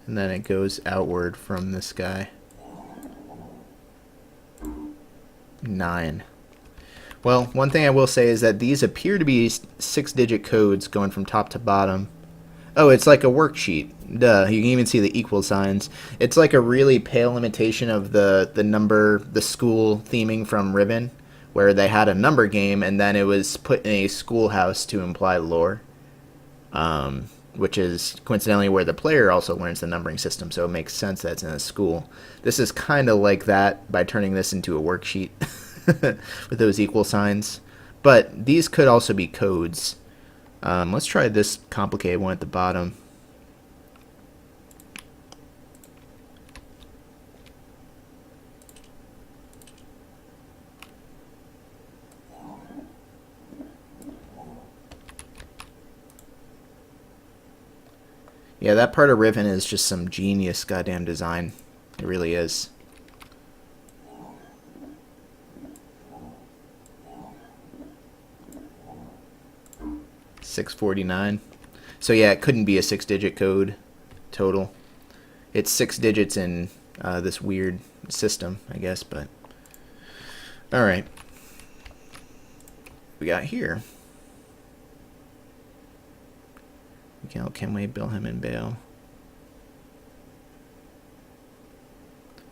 And then it goes outward from this guy. 9. Well, one thing I will say is that these appear to be 6-digit codes going from top to bottom. Oh, it's like a worksheet. Duh, you can even see the equal signs. It's like a really pale imitation of the school theming from Ribbon, where they had a number game and then it was put in a schoolhouse to imply lore. Which is coincidentally where the player also learns the numbering system, so it makes sense that it's in a school. This is kind of like that by turning this into a worksheet with those equal signs. But these could also be codes. Let's try this complicated one at the bottom. Yeah, that part of Riven is just some genius goddamn design. It really is. $6.49. So yeah, it couldn't be a 6-digit code total. It's 6 digits in this weird system, I guess, but... Alright. We got here. Can we bill him and bail?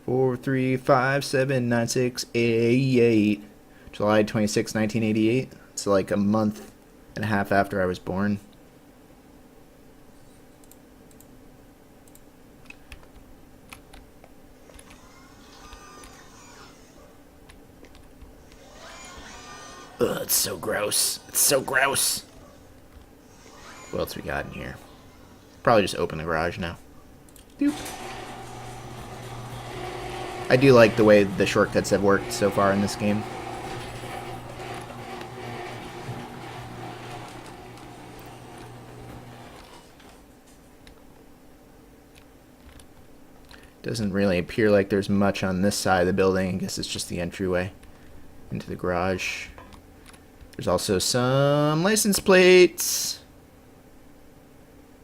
4, 3, 5, 7, 9, 6, 8. July 26, 1988. It's like a month and a half after I was born. Ugh, it's so gross. It's so gross. What else we got in here? Probably just open the garage now. Doop. I do like the way the shortcuts have worked so far in this game. Doesn't really appear like there's much on this side of the building. I guess it's just the entryway into the garage. There's also some license plates,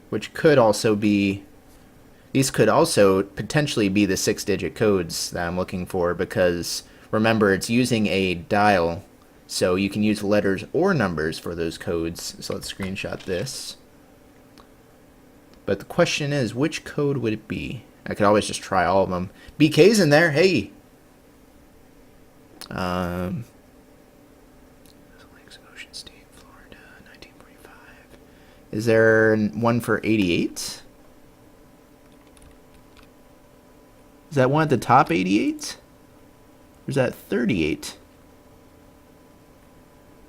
which could also be... These could also potentially be the 6-digit codes that I'm looking for, because remember, it's using a dial, so you can use letters or numbers for those codes. So let's screenshot this. But the question is, which code would it be? I could always just try all of them. BK's in there, hey! Ocean State, Florida, 1945. Is there one for 88? Is that one at the top, 88? Or is that 38?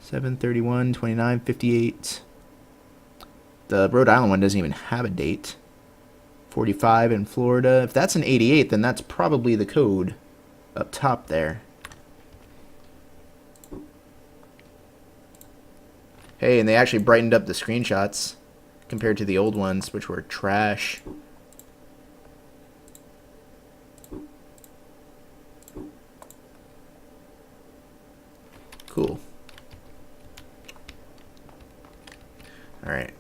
731, 29, 58. The Rhode Island one doesn't even have a date. 45 in Florida. If that's an 88, then that's probably the code up top there. Hey, and they actually brightened up the screenshots compared to the old ones, which were trash. Cool. Alright.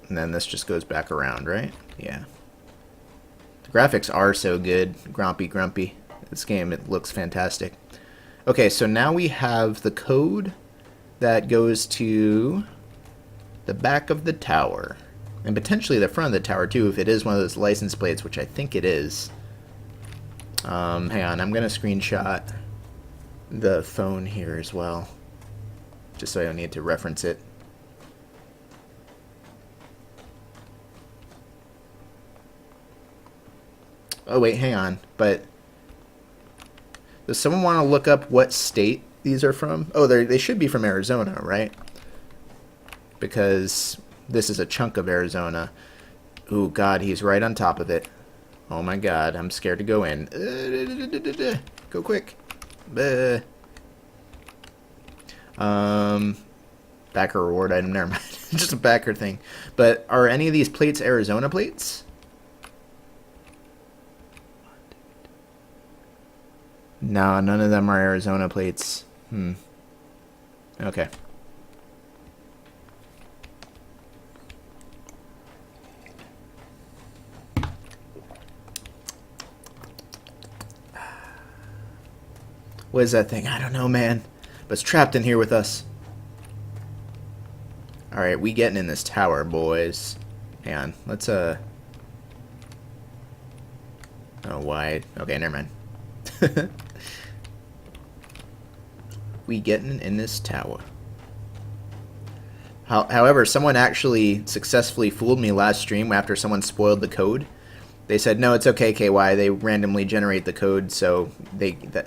And then this just goes back around, right? Yeah. The graphics are so good. Grumpy. This game, it looks fantastic. Okay, so now we have the code that goes to the back of the tower. And potentially the front of the tower, too, if it is one of those license plates, which I think it is. Hang on, I'm going to screenshot the phone here as well, just so I don't need to reference it. Oh wait, hang on, but does someone want to look up what state these are from? Oh, they should be from Arizona, right? Because this is a chunk of Arizona. Ooh, God, he's right on top of it. Oh my God, I'm scared to go in. Go quick. Backer reward item, never mind. Just a backer thing. But are any of these plates Arizona plates? No, none of them are Arizona plates. Okay. What is that thing? I don't know, man. But it's trapped in here with us. Alright, we getting in this tower, boys. Hang on. Let's, Oh, why? Okay, never mind. We getting in this tower. However, someone actually successfully fooled me last stream after someone spoiled the code. They said, no, it's okay, KY. They randomly generate the code, so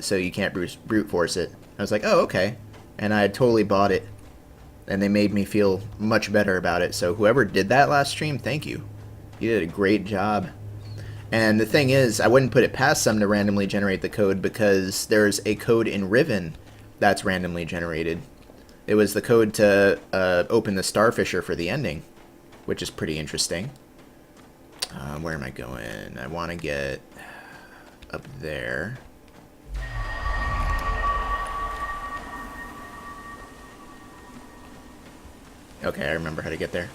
so you can't brute force it. I was like, oh, okay. And I had totally bought it. And they made me feel much better about it. So whoever did that last stream, thank you. You did a great job. And the thing is, I wouldn't put it past them to randomly generate the code, because there's a code in Riven that's randomly generated. It was the code to open the Starfisher for the ending, which is pretty interesting. Where am I going? I want to get up there. Okay, I remember how to get there.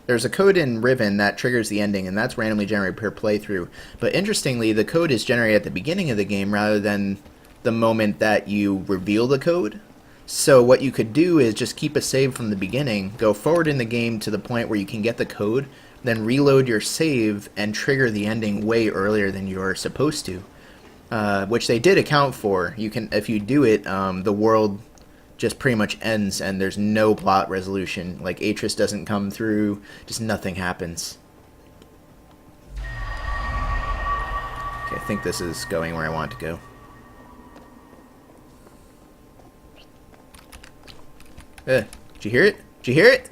There's a code in Riven that triggers the ending, and that's randomly generated per playthrough. But interestingly, the code is generated at the beginning of the game rather than the moment that you reveal the code. So what you could do is just keep a save from the beginning, go forward in the game to the point where you can get the code, then reload your save and trigger the ending way earlier than you're supposed to. Which they did account for. You can, if you do it, the world just pretty much ends and there's no plot resolution. Like, Atris doesn't come through, just nothing happens. Okay, I think this is going where I want to go. Did you hear it? Did you hear it?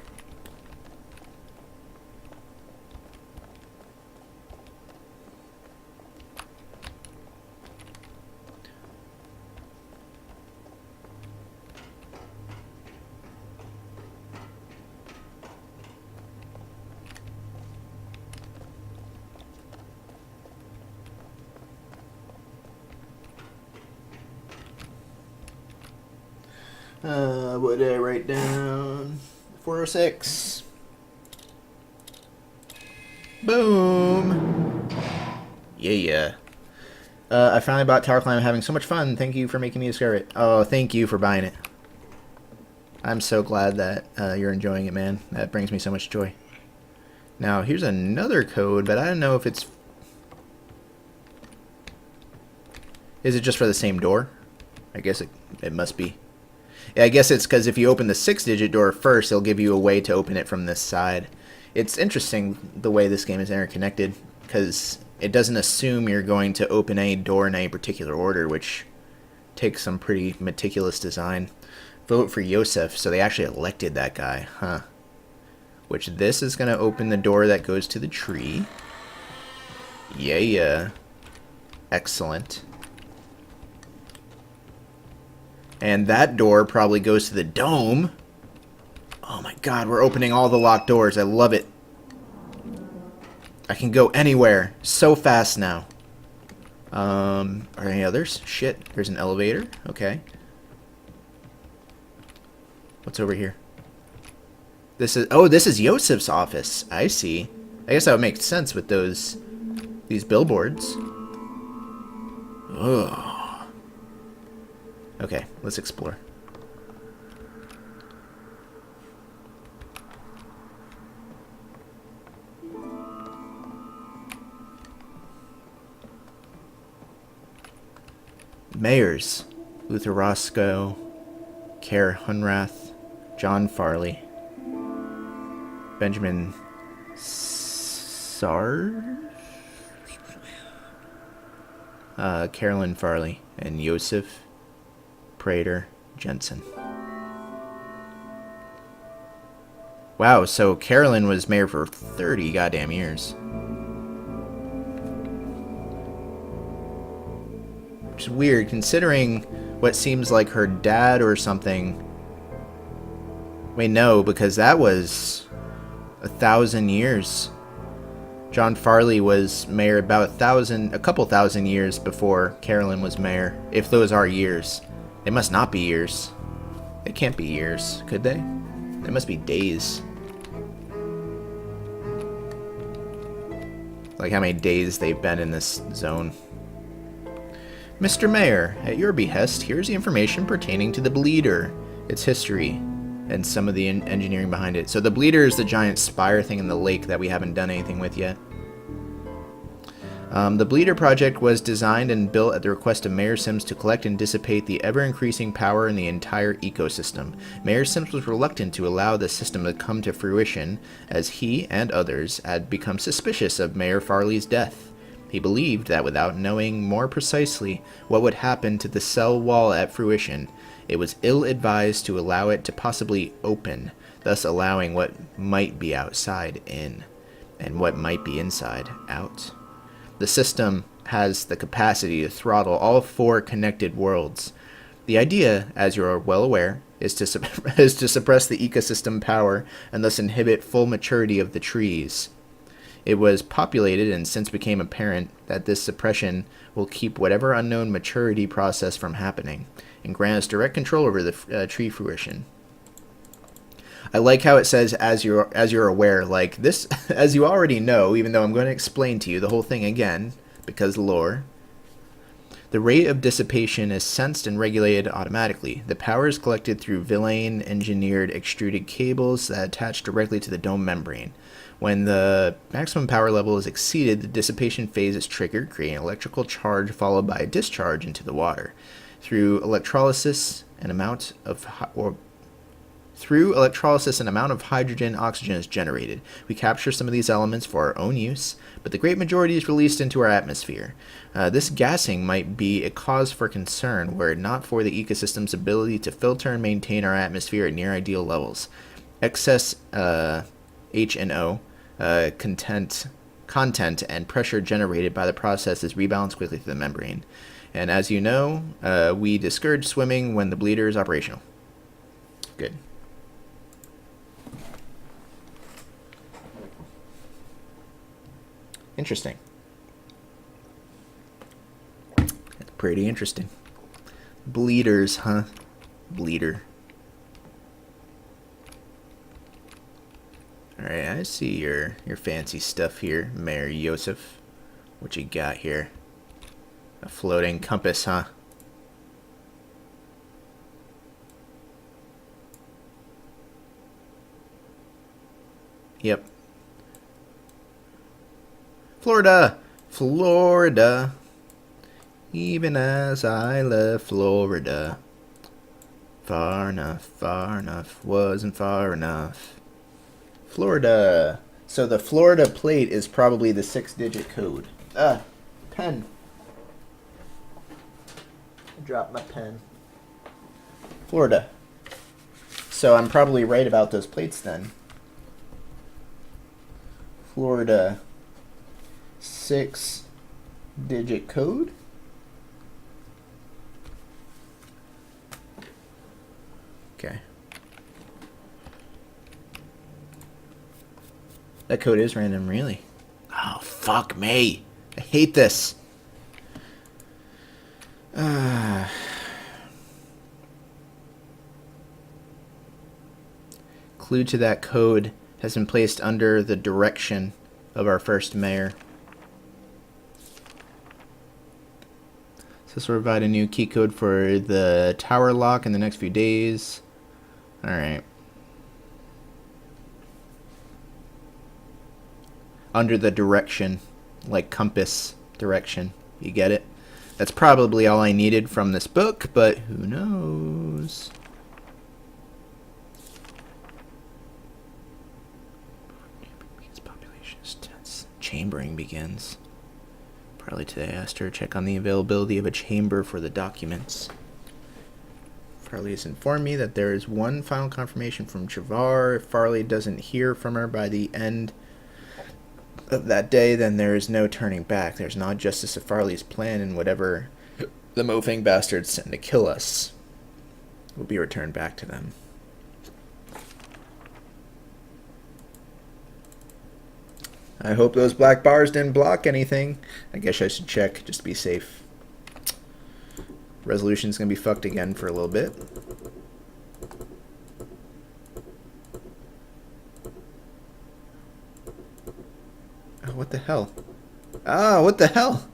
What did I write down? 406. Boom. Yeah. I finally bought Tower Climb. I'm having so much fun. Thank you for making me discover it. Oh, thank you for buying it. I'm so glad that you're enjoying it, man. That brings me so much joy. Now, here's another code, but I don't know if it's... Is it just for the same door? I guess it must be. Yeah, I guess it's because if you open the 6-digit door first, it'll give you a way to open it from this side. It's interesting the way this game is interconnected, because it doesn't assume you're going to open any door in any particular order, which takes some pretty meticulous design. Vote for Yosef, so they actually elected that guy, huh? Which this is going to open the door that goes to the tree. Yeah. Excellent. And that door probably goes to the dome. Oh my god, we're opening all the locked doors. I love it. I can go anywhere so fast now. Are there any others? Shit, there's an elevator. Okay. What's over here? This is Yosef's office. I see. I guess that would make sense with these billboards. Ugh. Okay, let's explore. Mayors: Luther Roscoe, Kerr Hunrath, John Farley, Benjamin Carolyn Farley, and Joseph Prater Jensen. Wow, so Carolyn was mayor for 30 goddamn years. Which is weird, considering what seems like her dad or something. Wait, no, because that was 1,000 years. John Farley was mayor about a couple thousand years before Carolyn was mayor, if those are years. They must not be years. They can't be years, could they? They must be days. Like how many days they've been in this zone. Mr. Mayor, at your behest, here's the information pertaining to the Bleeder, its history, and some of the engineering behind it. So the Bleeder is the giant spire thing in the lake that we haven't done anything with yet. The Bleeder project was designed and built at the request of Mayor Sims to collect and dissipate the ever-increasing power in the entire ecosystem. Mayor Sims was reluctant to allow the system to come to fruition, as he and others had become suspicious of Mayor Farley's death. He believed that without knowing more precisely what would happen to the cell wall at fruition, it was ill-advised to allow it to possibly open, thus allowing what might be outside in, and what might be inside out. The system has the capacity to throttle all 4 connected worlds. The idea, as you are well aware, is to suppress the ecosystem power and thus inhibit full maturity of the trees. It was populated and since became apparent that this suppression will keep whatever unknown maturity process from happening and grant us direct control over the tree fruition. I like how it says, as you're aware, like this, as you already know, even though I'm going to explain to you the whole thing again, because lore. The rate of dissipation is sensed and regulated automatically. The power is collected through Villain-engineered extruded cables that attach directly to the dome membrane. When the maximum power level is exceeded, the dissipation phase is triggered, creating an electrical charge followed by a discharge into the water. Through electrolysis, an amount of hydrogen oxygen is generated. We capture some of these elements for our own use, but the great majority is released into our atmosphere. This gassing might be a cause for concern were it not for the ecosystem's ability to filter and maintain our atmosphere at near ideal levels. Excess H and O content and pressure generated by the process is rebalanced quickly through the membrane. And as you know, we discourage swimming when the bleeder is operational. Good. Interesting. That's pretty interesting. Bleeders, huh? Bleeder. Alright, I see your fancy stuff here, Mayor Yosef. What you got here? A floating compass, huh? Yep. Florida! Florida! Even as I left Florida. Far enough, wasn't far enough. Florida. So the Florida plate is probably the 6-digit code. Pen. I dropped my pen. Florida. So I'm probably right about those plates then. Florida 6-digit code. Okay. That code is random, really. Oh, fuck me. I hate this. Clue to that code has been placed under the direction of our first mayor. So this will provide a new key code for the tower lock in the next few days. Alright. Under the direction, like compass direction. You get it? That's probably all I needed from this book, but who knows? Population is tense. Chambering begins. Partly today, I asked her to check on the availability of a chamber for the documents. Farley has informed me that there is one final confirmation from Travar. If Farley doesn't hear from her by the end of that day, then there is no turning back. There's not justice of Farley's plan, and whatever the Mofang bastards send to kill us will be returned back to them. I hope those black bars didn't block anything. I guess I should check just to be safe. Resolution's gonna be fucked again for a little bit. Oh, what the hell? Ah, what the hell?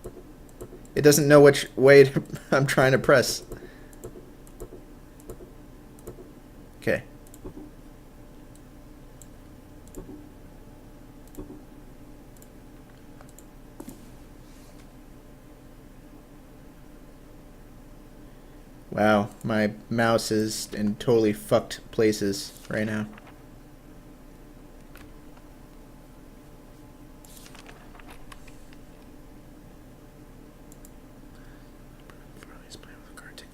It doesn't know which way I'm trying to press. Okay. Wow, my mouse is in totally fucked places right now.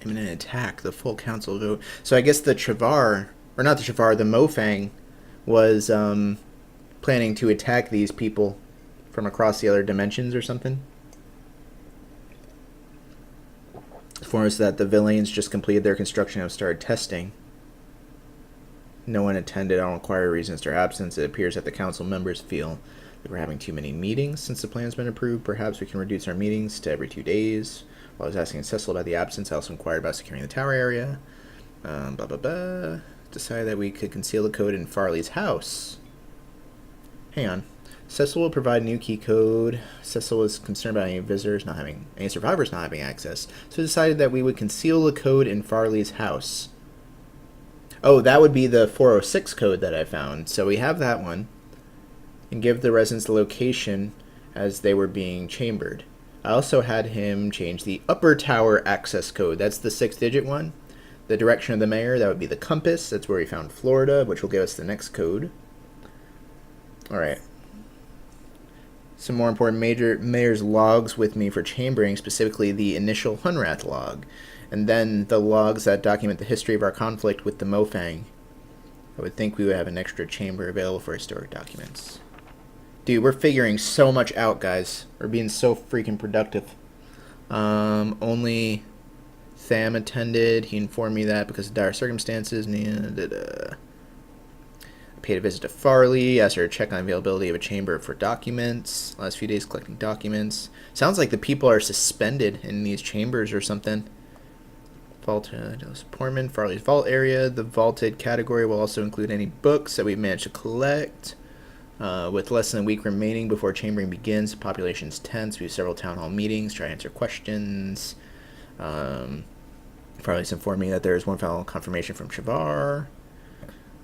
Imminent attack, the full council vote. So I guess the Travar, or not the Travar, the Mofang was planning to attack these people from across the other dimensions or something. Informed us that the villains just completed their construction and have started testing. No one attended on required reasons for absence. It appears that the council members feel that we're having too many meetings since the plan's been approved. Perhaps we can reduce our meetings to every 2 days. While I was asking Cecil about the absence, I also inquired about securing the tower area. Decided that we could conceal the code in Farley's house. Hang on. Cecil will provide a new key code. Cecil was concerned about any survivors not having access, so decided that we would conceal the code in Farley's house. Oh, that would be the 406 code that I found. So we have that one. And give the residents the location as they were being chambered. I also had him change the upper tower access code. That's the 6-digit one. The direction of the mayor, that would be the compass. That's where we found Florida, which will give us the next code. Alright. Some more important mayor's logs with me for chambering, specifically the initial Hunrath log. And then the logs that document the history of our conflict with the Mofang. I would think we would have an extra chamber available for historic documents. Dude, we're figuring so much out, guys. We're being so freaking productive. Only Tham attended. He informed me that because of dire circumstances. I paid a visit to Farley. Asked her to check on availability of a chamber for documents. Last few days collecting documents. Sounds like the people are suspended in these chambers or something. Vault Portman, Farley's vault area. The vaulted category will also include any books that we've managed to collect. With less than a week remaining before chambering begins, the population's tense. We have several town hall meetings, try to answer questions. Farley's informed me that there is one final confirmation from Shavar.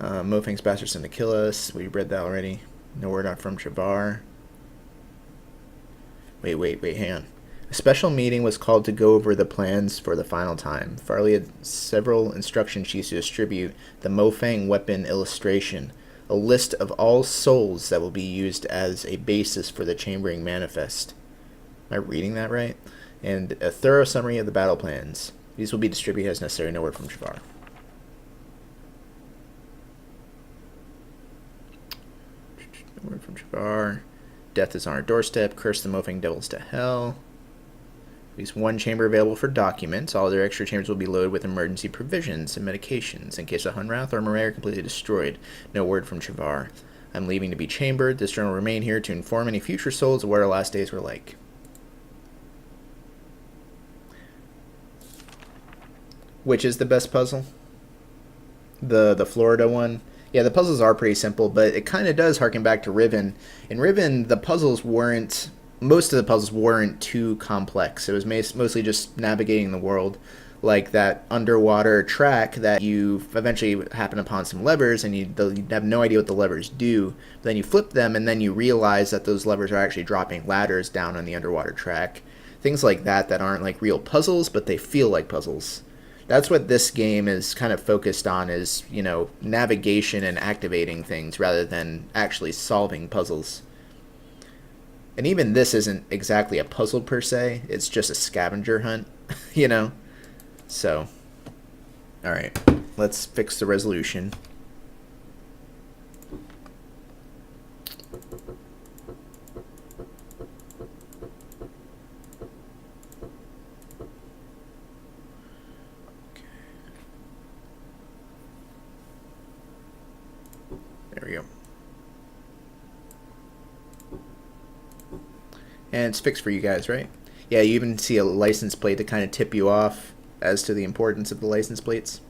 Mofang's bastards sent to kill us. We read that already. No word on from Shavar. Wait, hang on. A special meeting was called to go over the plans for the final time. Farley had several instruction sheets to distribute the Mofang weapon illustration, a list of all souls that will be used as a basis for the chambering manifest. Am I reading that right? And a thorough summary of the battle plans. These will be distributed as necessary. No word from Shavar. No word from Shavar. Death is on our doorstep. Curse the Mofang devils to hell. At least one chamber available for documents. All other extra chambers will be loaded with emergency provisions and medications in case of Hunrath or Marae are completely destroyed. No word from Shavar. I'm leaving to be chambered. This journal will remain here to inform any future souls of what our last days were like. Which is the best puzzle? The Florida one? Yeah, the puzzles are pretty simple, but it kind of does harken back to Riven. In Riven, the puzzles weren't... Most of the puzzles weren't too complex. It was mostly just navigating the world. Like that underwater track that you eventually happen upon some levers, and you have no idea what the levers do. But then you flip them, and then you realize that those levers are actually dropping ladders down on the underwater track. Things like that aren't like real puzzles, but they feel like puzzles. That's what this game is kind of focused on, is, you know, navigation and activating things rather than actually solving puzzles. And even this isn't exactly a puzzle per se, it's just a scavenger hunt, you know? So, alright, let's fix the resolution. There we go. And it's fixed for you guys, right? Yeah, you even see a license plate to kind of tip you off as to the importance of the license plates.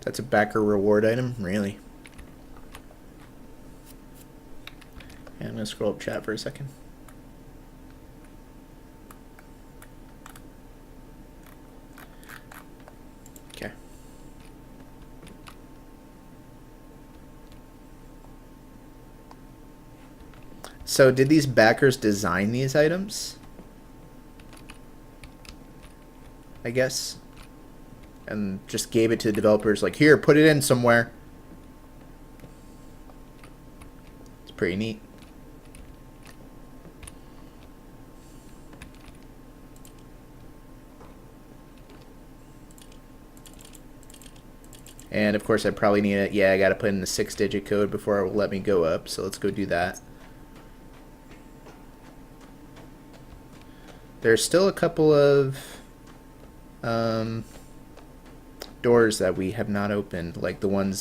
That's a backer reward item? Really? And I'm going to scroll up chat for a second. Okay. So did these backers design these items? I guess. And just gave it to the developers like, here, put it in somewhere. It's pretty neat. And of course I probably need it. Yeah, I gotta put in the 6-digit code before it will let me go up. So let's go do that. There's still a couple of doors that we have not opened, like the one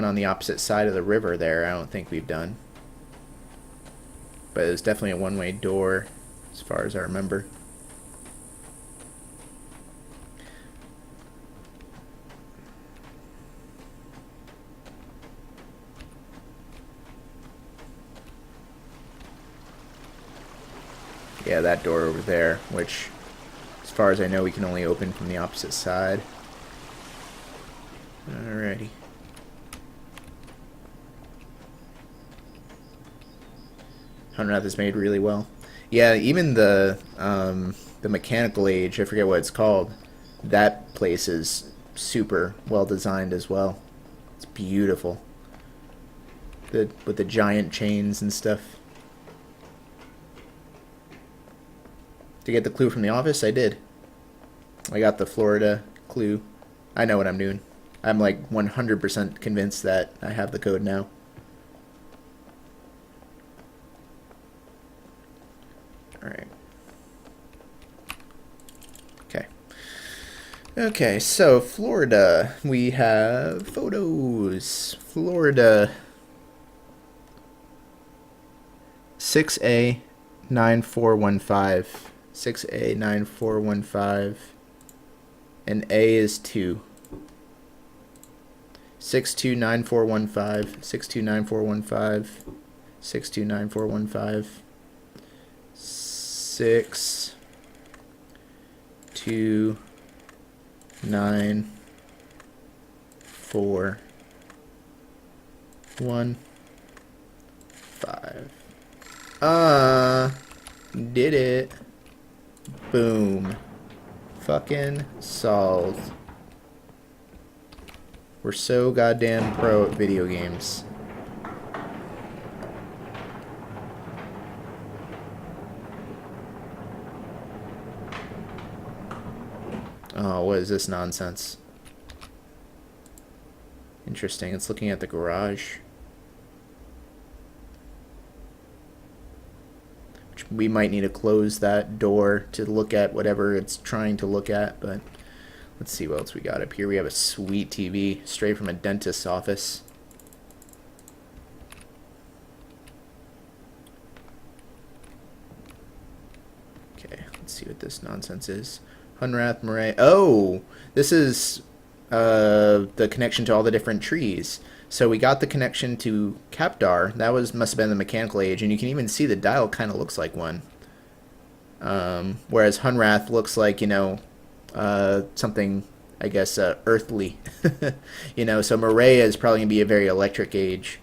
on the opposite side of the river there. I don't think we've done. But it's definitely a one-way door, as far as I remember. Yeah, that door over there, which, as far as I know, we can only open from the opposite side. Alrighty. Hunrath is made really well. Yeah, even the mechanical age, I forget what it's called, that place is super well designed as well. It's beautiful. With the giant chains and stuff. To get the clue from the office, I did. I got the Florida clue. I know what I'm doing. I'm like 100% convinced that I have the code now. Alright. Okay. Okay, so Florida. We have photos. Florida. 6A, 9415. 6A 9415. And A is 2. 629415. 629415. 629415. 6 2 9 4 1 5. Did it. Boom. Fucking solved. We're so goddamn pro at video games. Oh, what is this nonsense? Interesting. It's looking at the garage. Which we might need to close that door to look at whatever it's trying to look at, but let's see what else we got up here. We have a sweet TV straight from a dentist's office. Okay, let's see what this nonsense is. Hunrath Murray. Oh, this is the connection to all the different trees. So we got the connection to Capdar. That must have been the mechanical age, and you can even see the dial kind of looks like one. Whereas Hunrath looks like, you know, something, I guess, earthly. You know, so Murray is probably going to be a very electric age.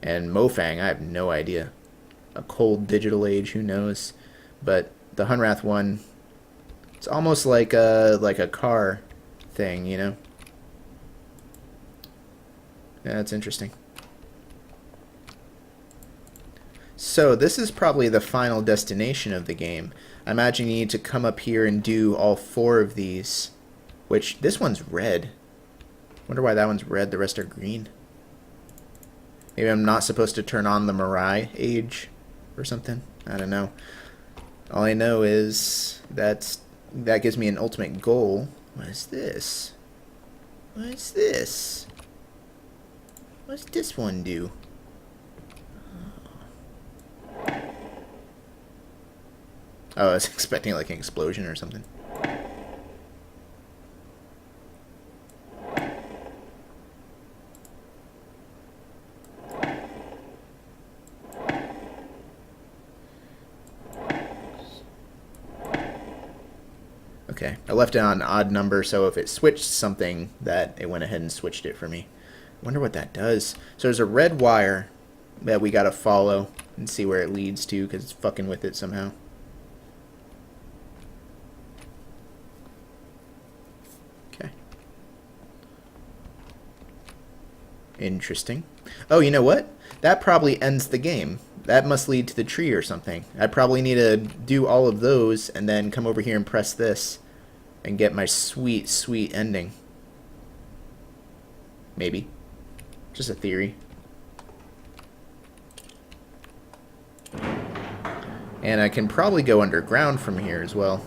And Mofang, I have no idea. A cold digital age, who knows? But the Hunrath one, it's almost like a car thing, you know? Yeah, that's interesting. So this is probably the final destination of the game. I imagine you need to come up here and do all 4 of these. Which, this one's red. Wonder why that one's red, the rest are green. Maybe I'm not supposed to turn on the Mirai age or something. I don't know. All I know is that gives me an ultimate goal. What is this? What is this? What's this one do? Oh, I was expecting like an explosion or something. Okay, I left it on odd number, so if it switched something, that it went ahead and switched it for me. Wonder what that does. So there's a red wire that we gotta follow and see where it leads to, because it's fucking with it somehow. Okay. Interesting. Oh, you know what? That probably ends the game. That must lead to the tree or something. I probably need to do all of those and then come over here and press this and get my sweet, sweet ending. Maybe. Just a theory. And I can probably go underground from here as well.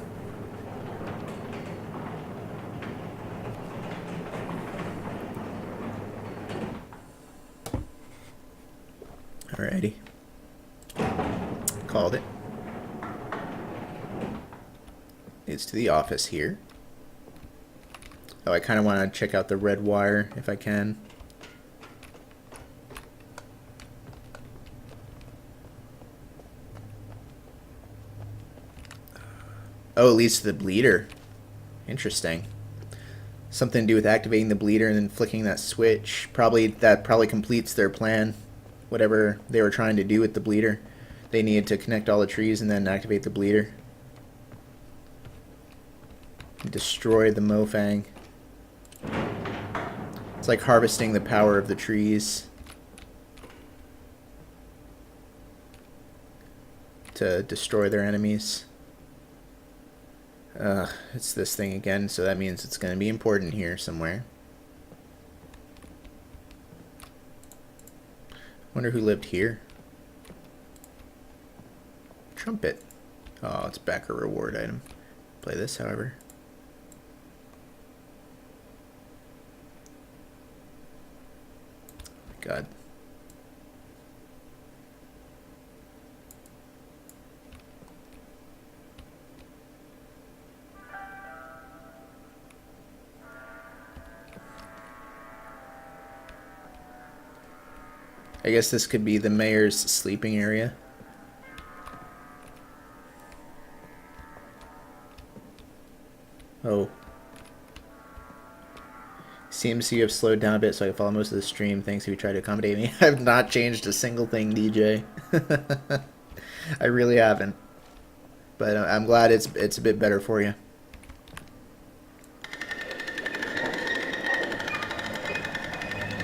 Alrighty. Called it. It's to the office here. Oh, I kind of want to check out the red wire if I can. Oh, it leads to the bleeder. Interesting. Something to do with activating the bleeder and then flicking that switch. That probably completes their plan. Whatever they were trying to do with the bleeder. They needed to connect all the trees and then activate the bleeder. Destroy the Mofang. It's like harvesting the power of the trees to destroy their enemies. It's this thing again, so that means it's going to be important here somewhere. Wonder who lived here. Trumpet. Oh, it's back a reward item. Play this, however. God. I guess this could be the mayor's sleeping area. Oh. Seems you have slowed down a bit so I can follow most of the stream. Thanks if you try to accommodate me. I've not changed a single thing, DJ. I really haven't. But I'm glad it's a bit better for you.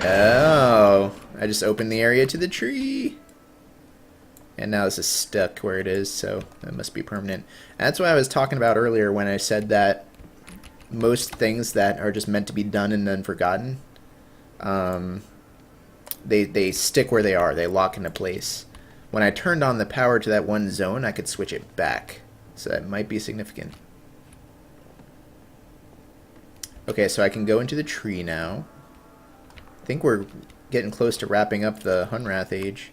Oh. I just opened the area to the tree. And now this is stuck where it is, so that must be permanent. That's what I was talking about earlier when I said that most things that are just meant to be done and then forgotten, they stick where they are. They lock into place. When I turned on the power to that one zone, I could switch it back. So that might be significant. Okay, so I can go into the tree now. I think we're getting close to wrapping up the Hunrath age.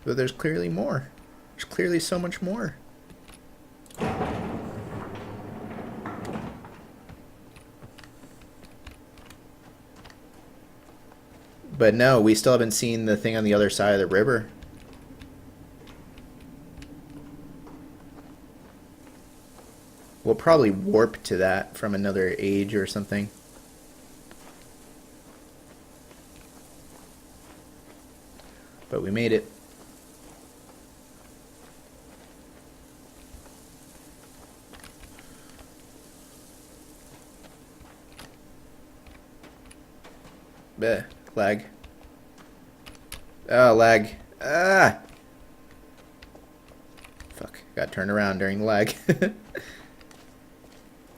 But there's clearly more. There's clearly so much more. But no, we still haven't seen the thing on the other side of the river. We'll probably warp to that from another age or something. But we made it. Bleh, lag. Oh, lag. Ah! Fuck, got turned around during the lag.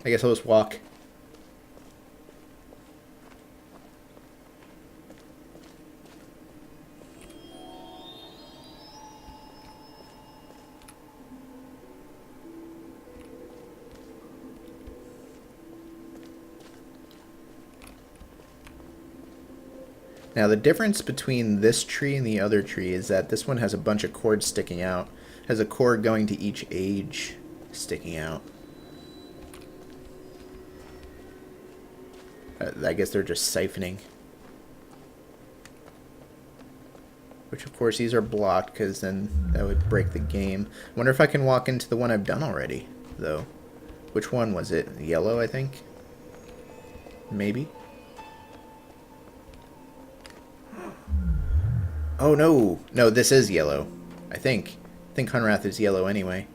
I guess I'll just walk. Now the difference between this tree and the other tree is that this one has a bunch of cords sticking out. It has a cord going to each age sticking out. I guess they're just siphoning. Which of course these are blocked because then that would break the game. Wonder if I can walk into the one I've done already, though. Which one was it? Yellow, I think? Maybe? Oh no! No, this is yellow. I think Hunrath is yellow anyway.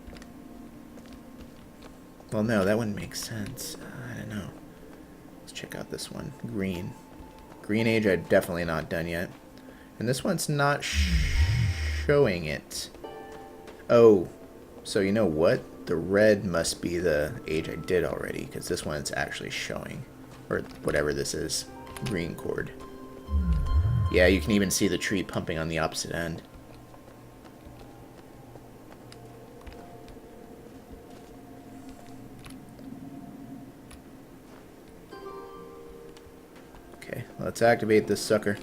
Well, no, that wouldn't make sense. I don't know. Let's check out this one. Green. Green age I've definitely not done yet. And this one's not showing it. Oh, so you know what? The red must be the age I did already, because this one's actually showing. Or whatever this is. Green cord. Yeah, you can even see the tree pumping on the opposite end. Okay, let's activate this sucker.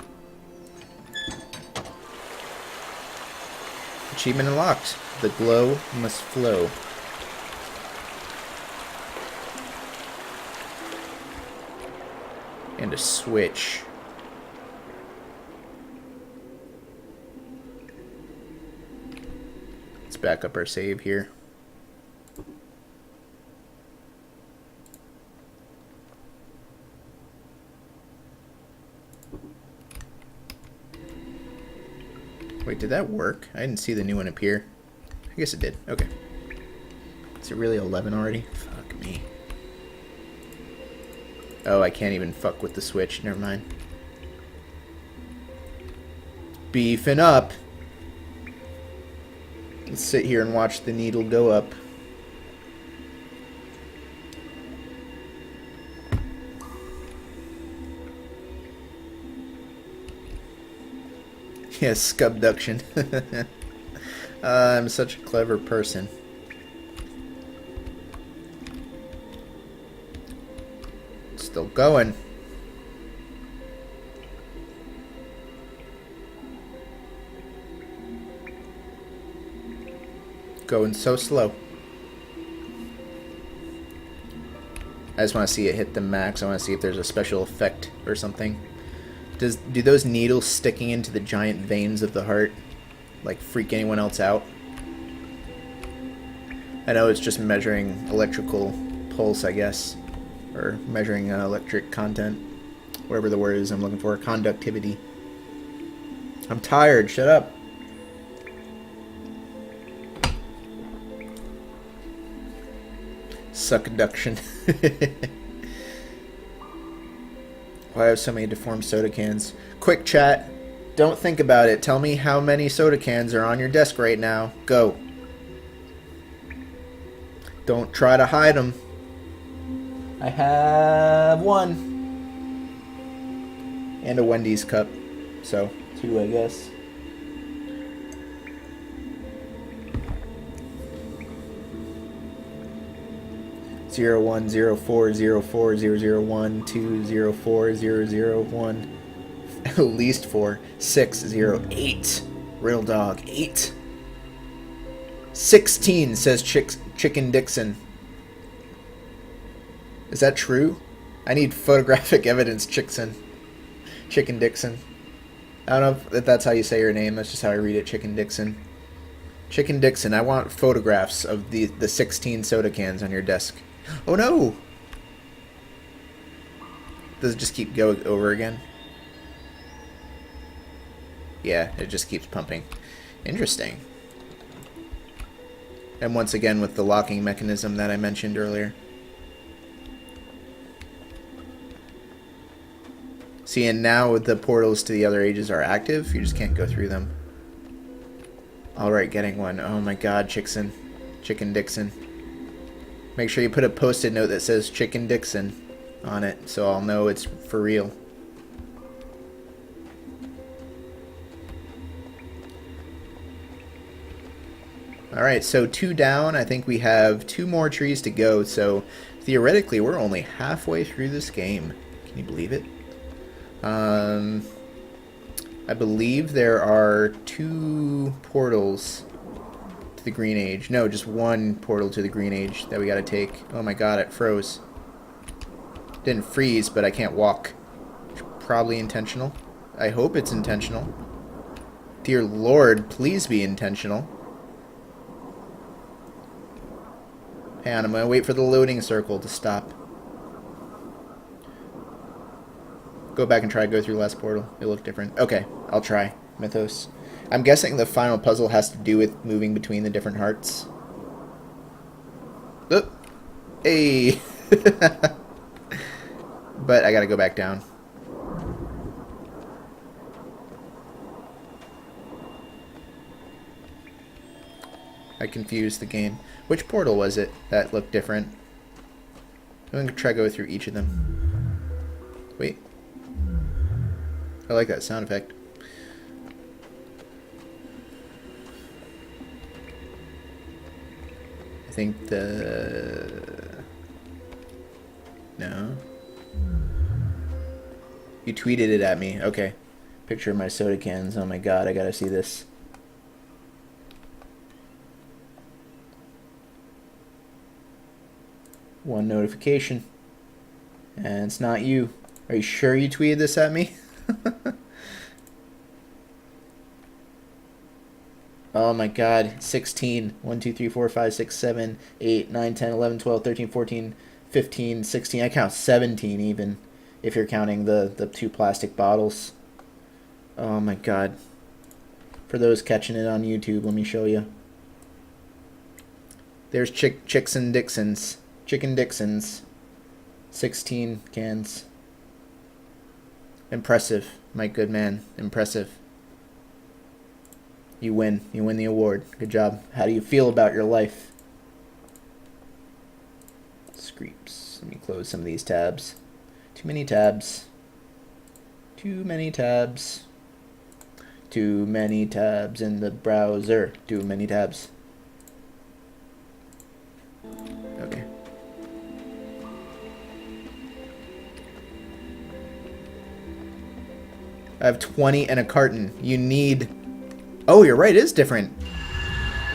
Achievement unlocked. The glow must flow. And a switch. Let's back up our save here. Wait, did that work? I didn't see the new one appear. I guess it did. Okay. Is it really 11 already? Fuck me. Oh, I can't even fuck with the switch. Never mind. Beefing up. Let's sit here and watch the needle go up. Yes, Obduction. I'm such a clever person. Still going. Going so slow. I just want to see it hit the max. I want to see if there's a special effect or something. Do those needles sticking into the giant veins of the heart like freak anyone else out? I know it's just measuring electrical pulse, I guess, or measuring electric content, whatever the word is I'm looking for, conductivity. I'm tired. Shut up. Suckuduction. Why have so many deformed soda cans? Quick chat. Don't think about it. Tell me how many soda cans are on your desk right now. Go. Don't try to hide them. I have one. And a Wendy's cup. So, 2, I guess. Zero 1 0 4 0 4 0 0 1 2 0 4 0 0 1 at least 4 6 0 8 Riddle Dog 8 16 says Chicken Dixon. Is that true? I need photographic evidence, Chicken Dixon. I don't know if that's how you say your name. That's just how I read it, Chicken Dixon. Chicken Dixon, I want photographs of the 16 soda cans on your desk. Oh no! Does it just keep going over again? Yeah, it just keeps pumping. Interesting. And once again with the locking mechanism that I mentioned earlier. See, and now the portals to the other ages are active. You just can't go through them. Alright, getting one. Oh my god, Chicken Dixon. Make sure you put a post-it note that says Chicken Dixon on it so I'll know it's for real. Alright, so 2 down. I think we have 2 more trees to go, so theoretically we're only halfway through this game. Can you believe it? I believe there are 2 portals to the Green Age. No, just 1 portal to the Green Age that we gotta take. Oh my god, it froze. Didn't freeze, but I can't walk. Probably intentional. I hope it's intentional. Dear Lord, please be intentional. Hang on, I'm gonna wait for the loading circle to stop. Go back and try to go through last portal. It looked different. Okay, I'll try. Mythos. I'm guessing the final puzzle has to do with moving between the different hearts. Oh! Hey! But I gotta go back down. I confused the game. Which portal was it that looked different? I'm gonna try to go through each of them. Wait. I like that sound effect. I think No. You tweeted it at me. Okay. Picture of my soda cans. Oh my god, I gotta see this. One notification. And it's not you. Are you sure you tweeted this at me? Oh my god. 16. 1, 2, 3, 4, 5, 6, 7, 8, 9, 10, 11, 12, 13, 14, 15, 16. I count 17 even. If you're counting the 2 plastic bottles. Oh my god. For those catching it on YouTube, let me show you. There's Chicken Dixon's. 16 cans. Impressive, my good man. Impressive. You win. You win the award. Good job. How do you feel about your life? Screeps. Let me close some of these tabs. Too many tabs. Too many tabs. Too many tabs in the browser. Too many tabs. Okay. I have 20 and a carton. You need... Oh, you're right. It is different.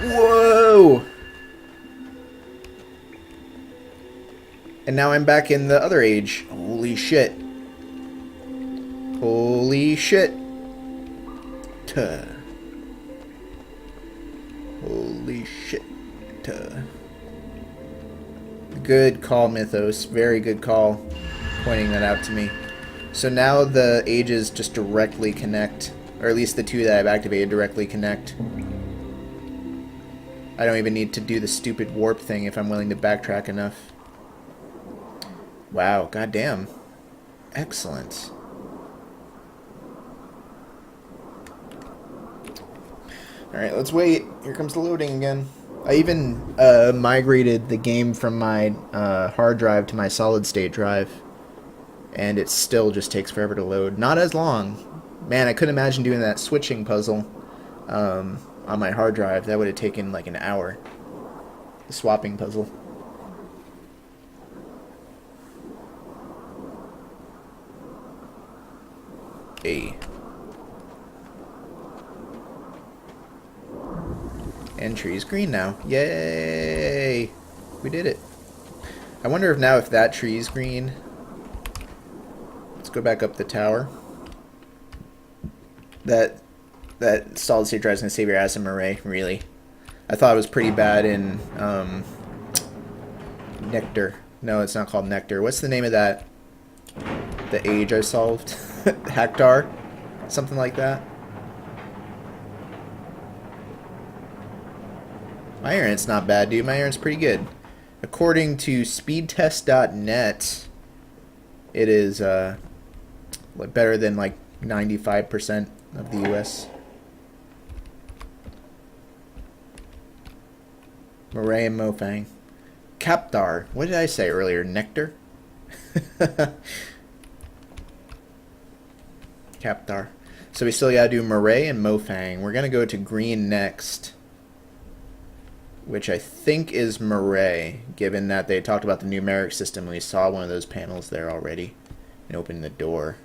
Whoa! And now I'm back in the other age. Holy shit. Holy shit. Tuh. Holy shit. Tuh. Good call, Mythos. Very good call. Pointing that out to me. So now the ages just directly connect. Or at least the two that I've activated directly connect. I don't even need to do the stupid warp thing if I'm willing to backtrack enough. Wow, goddamn. Excellent. Alright, let's wait. Here comes the loading again. I even migrated the game from my hard drive to my solid state drive. And it still just takes forever to load. Not as long. Man, I couldn't imagine doing that switching puzzle on my hard drive. That would have taken like an hour. The swapping puzzle. Hey. And tree's green now. Yay! We did it. I wonder if now if that tree's green... Let's go back up the tower. That solid state drive is going to save your ass in Murray, really. I thought it was pretty bad in Nectar. No, it's not called Nectar. What's the name of that? The age I solved? Hactar? Something like that. My internet's not bad, dude. My internet's pretty good. According to speedtest.net, it is better than like 95% of the US. Murray and Mofang. Captar. What did I say earlier? Nectar? Captar. So we still gotta do Murray and Mofang. We're gonna go to green next. Which I think is Murray, given that they talked about the numeric system. We saw one of those panels there already and opened the door.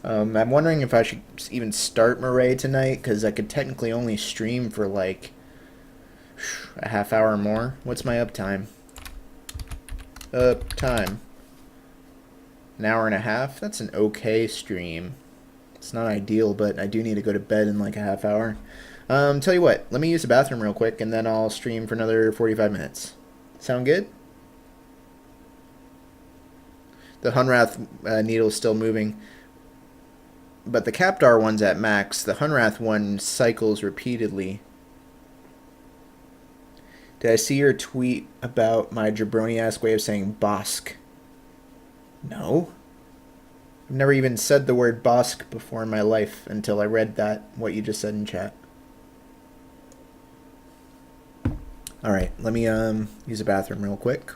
I'm wondering if I should even start Murray tonight, because I could technically only stream for like a half hour more. What's my uptime? Uptime. An hour and a half? That's an okay stream. It's not ideal, but I do need to go to bed in like a half hour. Tell you what, let me use the bathroom real quick, and then I'll stream for another 45 minutes. Sound good? The Hunrath needle's still moving. But the Captar one's at max. The Hunrath one cycles repeatedly. Did I see your tweet about my jabroni-ass way of saying Bosk? No. I've never even said the word Bosk before in my life until I read that, what you just said in chat. Alright, let me use the bathroom real quick.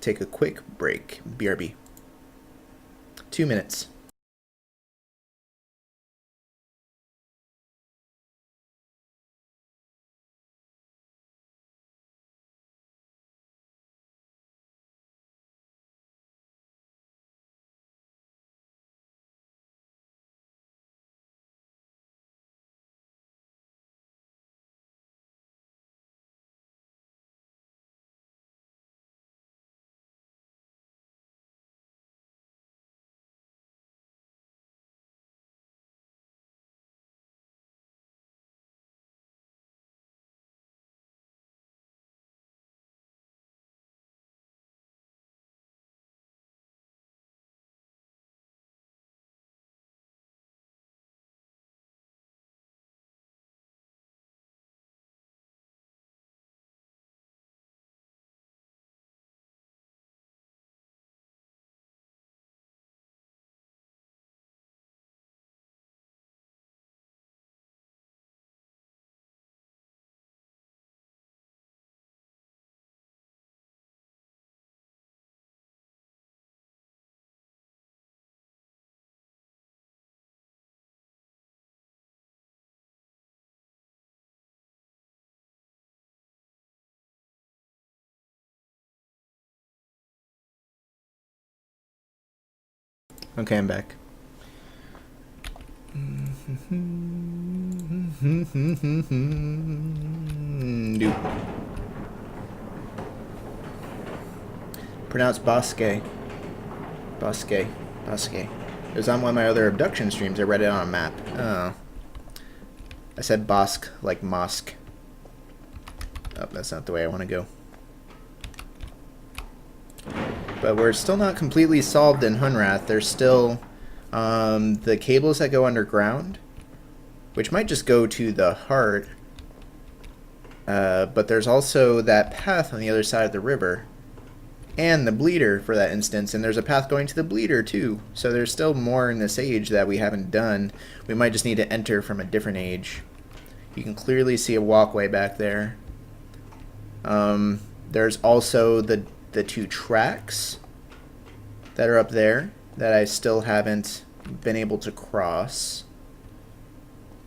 Take a quick break. BRB. 2 minutes. Okay, I'm back. Dude. Pronounced Bosque. Bosque. Bosque. It was on one of my other abduction streams. I read it on a map. Oh. I said Bosque, like mosque. Oh, that's not the way I want to go. But we're still not completely solved in Hunrath. There's still the cables that go underground, which might just go to the heart. But there's also that path on the other side of the river. And the bleeder, for that instance. And there's a path going to the bleeder, too. So there's still more in this age that we haven't done. We might just need to enter from a different age. You can clearly see a walkway back there. There's also the 2 tracks that are up there that I still haven't been able to cross.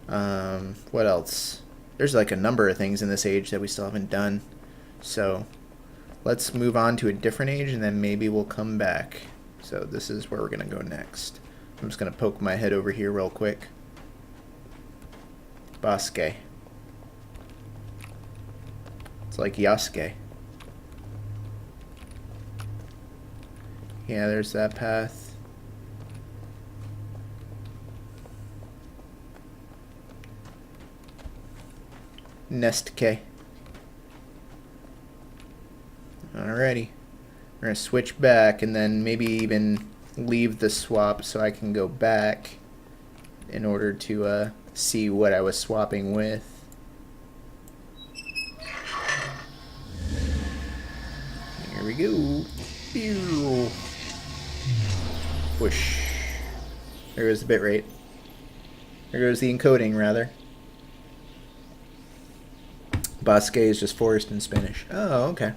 What else? There's like a number of things in this age that we still haven't done. So let's move on to a different age and then maybe we'll come back. So this is where we're going to go next. I'm just going to poke my head over here real quick. Bosque. It's like Yasuke. Yeah, there's that path. Nest K. Alrighty. We're gonna switch back and then maybe even leave the swap so I can go back in order to see what I was swapping with. Here we go. Pew. Whoosh. There goes the bitrate. There goes the encoding, rather. Bosque is just forest in Spanish. Oh, okay.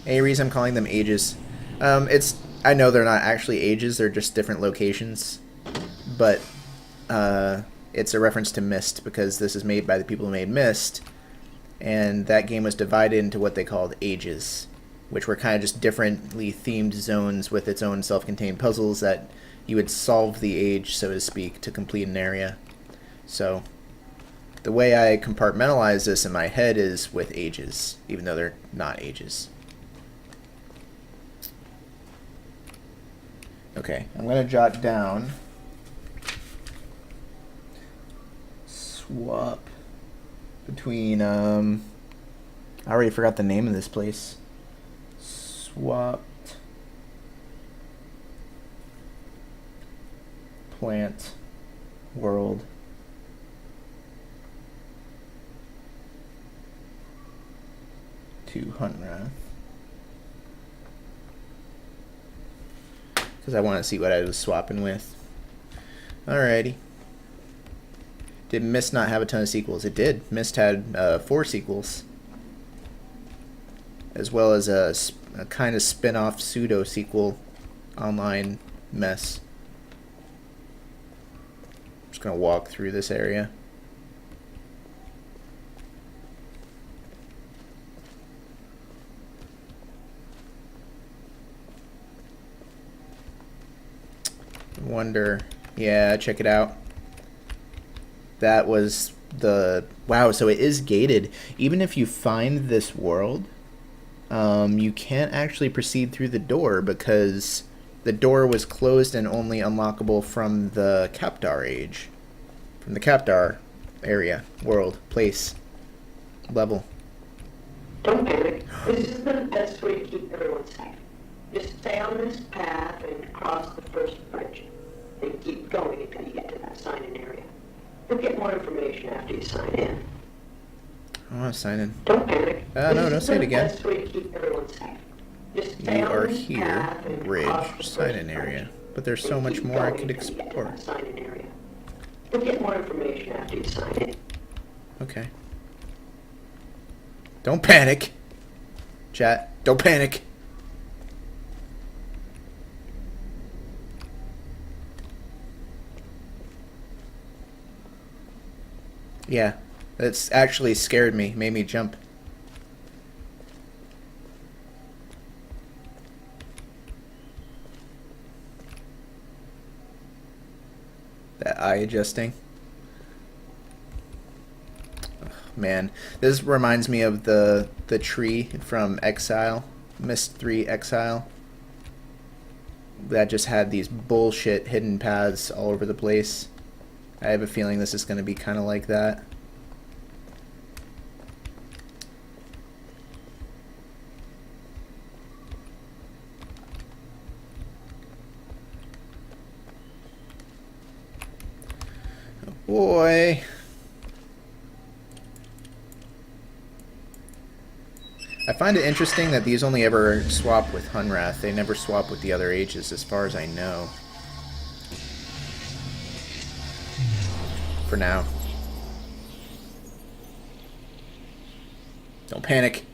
Any reason I'm calling them ages? I know they're not actually ages, they're just different locations. But it's a reference to Myst because this is made by the people who made Myst. And that game was divided into what they called ages, which were kind of just differently themed zones with its own self-contained puzzles that you would solve the age, so to speak, to complete an area. So the way I compartmentalize this in my head is with ages, even though they're not ages. Okay, I'm going to jot down swap between, I already forgot the name of this place. Swapped plant world. To Hunrath. Because I want to see what I was swapping with. Alrighty. Did Myst not have a ton of sequels? It did. Myst had 4 sequels. As well as a kind of spin-off pseudo-sequel online mess. I'm just going to walk through this area. Wonder, yeah, check it out. That was the, wow, so it is gated. Even if you find this world, you can't actually proceed through the door because the door was closed and only unlockable from the Captar age. From the Captar area, world, place, level. Don't panic. This is the best way to keep everyone safe. Just stay on this path and cross the first bridge. Then keep going until you get to that sign-in area. You'll get more information after you sign in. I want to sign in. Don't panic. No, don't say it again. This is the best way to keep everyone safe. Just stay You on are this here, path and cross bridge, the sign-in first area. bridge. But there's so Then much keep more I going could until you get to explore. that sign-in area. You'll get more information after you sign in. Okay. Don't panic. Chat, don't panic. Yeah, that's actually scared me, made me jump. That eye adjusting. Ugh, man, this reminds me of the tree from Exile, Myst 3 Exile. that just had these bullshit hidden paths all over the place. I have a feeling this is going to be kind of like that. Oh boy. I find it interesting that these only ever swap with Hunrath. They never swap with the other ages, as far as I know. For now. Don't panic.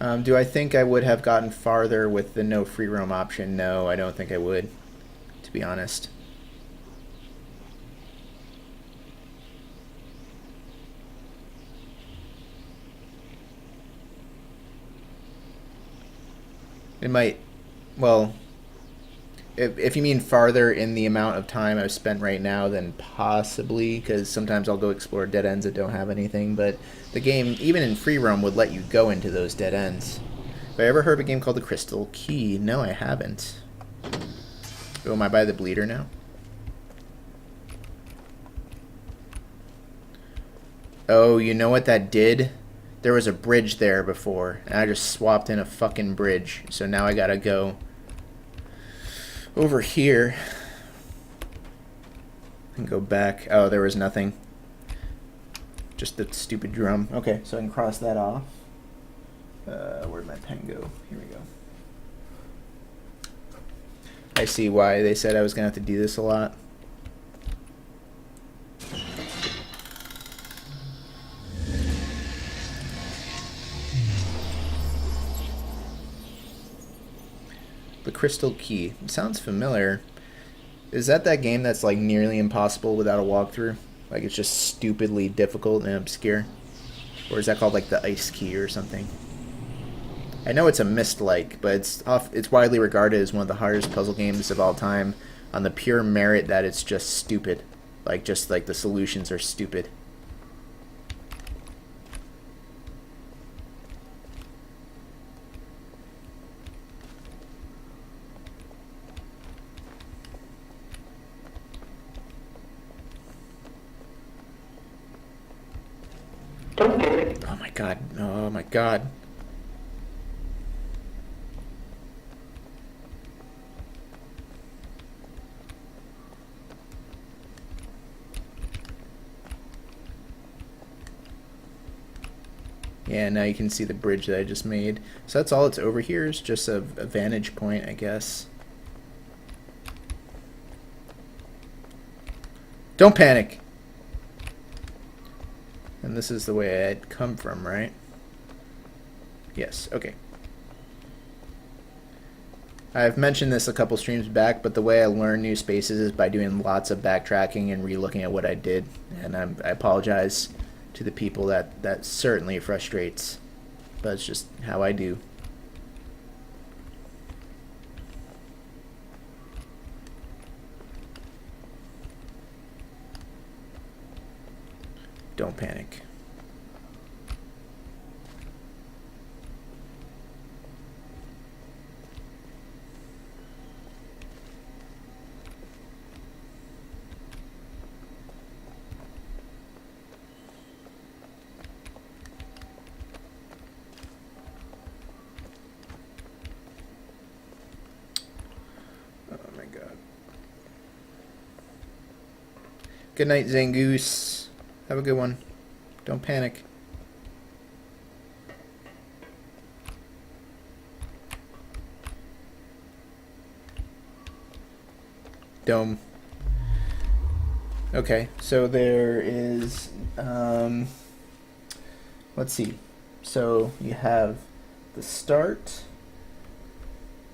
Do I think I would have gotten farther with the no free roam option? No, I don't think I would, to be honest. It might, well, if you mean farther in the amount of time I've spent right now, then possibly, because sometimes I'll go explore dead ends that don't have anything, but the game, even in free roam, would let you go into those dead ends. Have I ever heard of a game called the Crystal Key? No, I haven't. Oh, am I by the bleeder now? Oh, you know what that did? There was a bridge there before, and I just swapped in a fucking bridge. So now I gotta go over here and go back. Oh, there was nothing. Just the stupid drum. Okay, so I can cross that off. Where'd my pen go? Here we go. I see why they said I was gonna have to do this a lot. The Crystal Key. It sounds familiar. Is that game that's like nearly impossible without a walkthrough? Like it's just stupidly difficult and obscure? Or is that called like the Ice Key or something? I know it's a Mist-like, but it's widely regarded as one of the hardest puzzle games of all time on the pure merit that it's just stupid. Like just like the solutions are stupid. Oh my god. Oh my god. Yeah, now you can see the bridge that I just made. So that's all it's over here, is just a vantage point, I guess. Don't panic! And this is the way I'd come from, right? Yes, okay. I've mentioned this a couple streams back, but the way I learn new spaces is by doing lots of backtracking and re-looking at what I did. And I apologize to the people that certainly frustrates, but it's just how I do. Don't panic. Oh my god. Good night, Zangoose. Have a good one. Don't panic. Dome. Okay, so there is, let's see. So you have the start,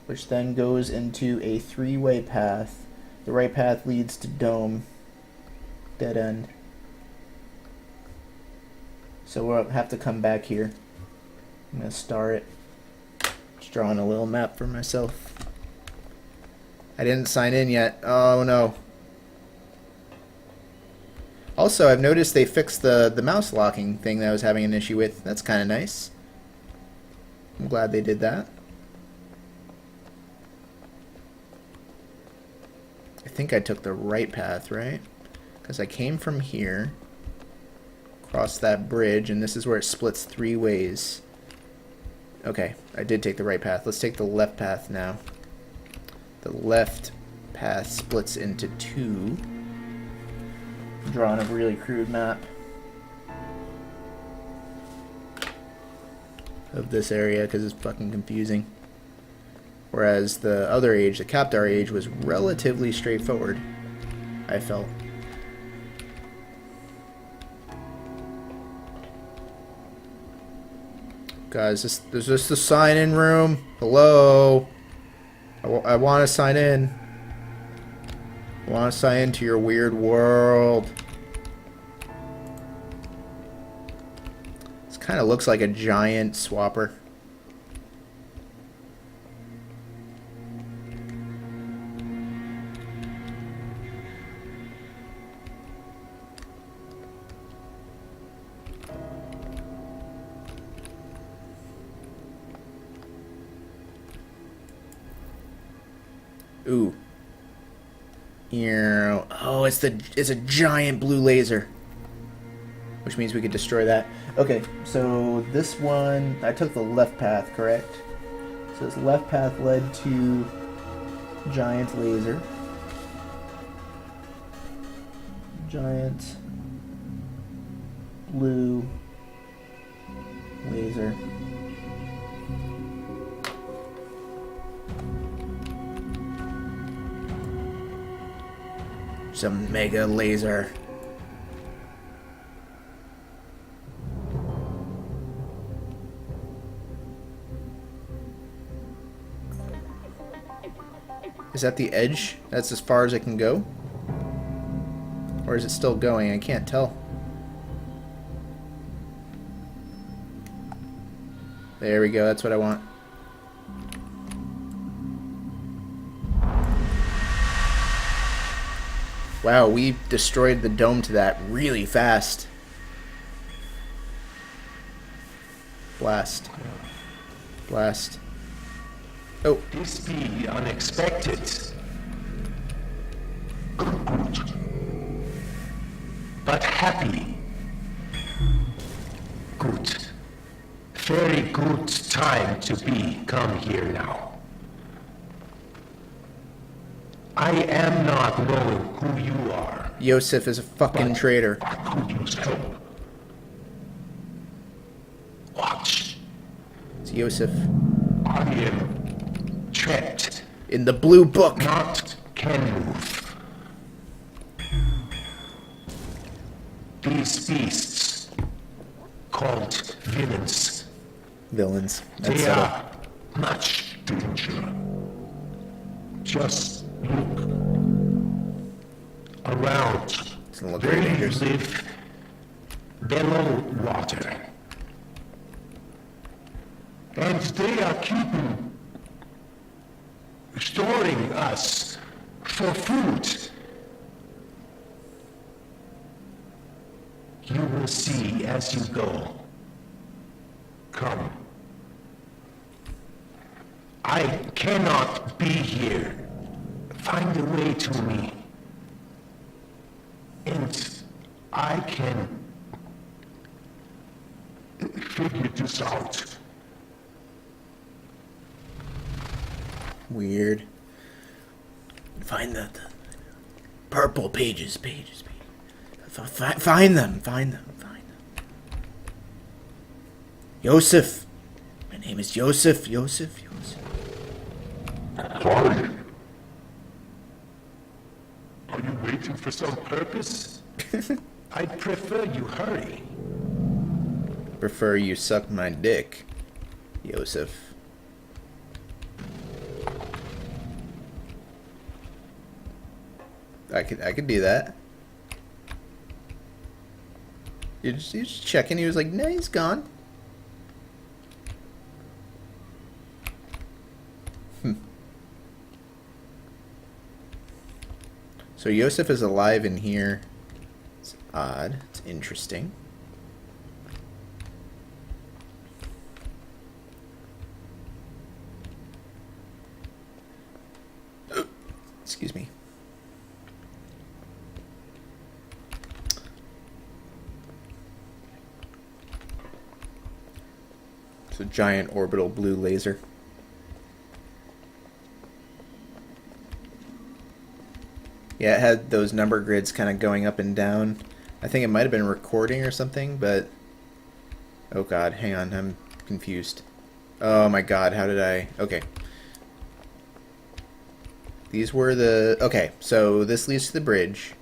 which then goes into a three-way path. The right path leads to Dome. Dead end. So we'll have to come back here. I'm going to star it. Just drawing a little map for myself. I didn't sign in yet. Oh no. Also, I've noticed they fixed the mouse locking thing that I was having an issue with. That's kind of nice. I'm glad they did that. I think I took the right path, right? Because I came from here, crossed that bridge, and this is where it splits 3 ways. Okay, I did take the right path. Let's take the left path now. The left path splits into 2. Drawing a really crude map of this area because it's fucking confusing. Whereas the other age, the Captar age, was relatively straightforward, I felt. Guys, there's just a sign-in room. Hello? I want to sign in. I want to sign into your weird world. This kind of looks like a giant swapper. Ooh. Oh, it's a giant blue laser. Which means we could destroy that. Okay, so this one, I took the left path, correct? So this left path led to giant laser. Giant blue laser. Some mega laser. Is that the edge? That's as far as it can go? Or is it still going? I can't tell. There we go, that's what I want. Wow, we destroyed the dome to that really fast. Blast. Blast. Oh. This be unexpected. Good. But happy. Good. Very good time to be come here now. I am not knowing who you are. Yosef is a fucking traitor. I could use help. Watch. It's Yosef. I am trapped. In the blue book. Not can move. These beasts, called villains, Villains. That's they settled. are much danger. Just look around. Doesn't look They very dangerous. live below water. And they are storing us for food. You will see as you go. Come. I cannot be here. Find a way to me. And I can figure this out. Weird. Find the purple pages. Find them. Yosef. My name is Yosef. Sorry. Are you waiting for some purpose? I'd prefer you hurry. Prefer you suck my dick, Yosef. I could do that. You're just checking. He was like, no, he's gone. So Yosef is alive in here. It's odd. It's interesting. Excuse me. It's a giant orbital blue laser. Yeah, it had those number grids kind of going up and down. I think it might have been recording or something, but... Oh god, hang on, I'm confused. Oh my god, how did I... Okay. These were the... Okay, so this leads to the bridge.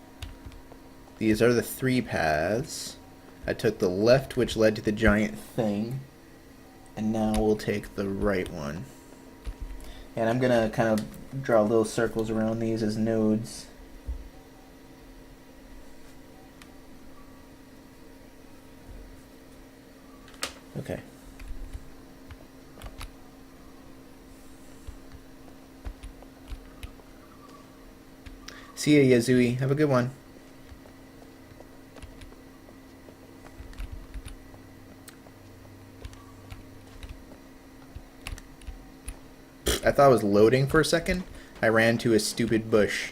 These are the 3 paths. I took the left, which led to the giant thing. And now we'll take the right one. And I'm gonna kind of draw little circles around these as nodes. Okay. See ya, Yazui. Have a good one. I thought it was loading for a second. I ran to a stupid bush.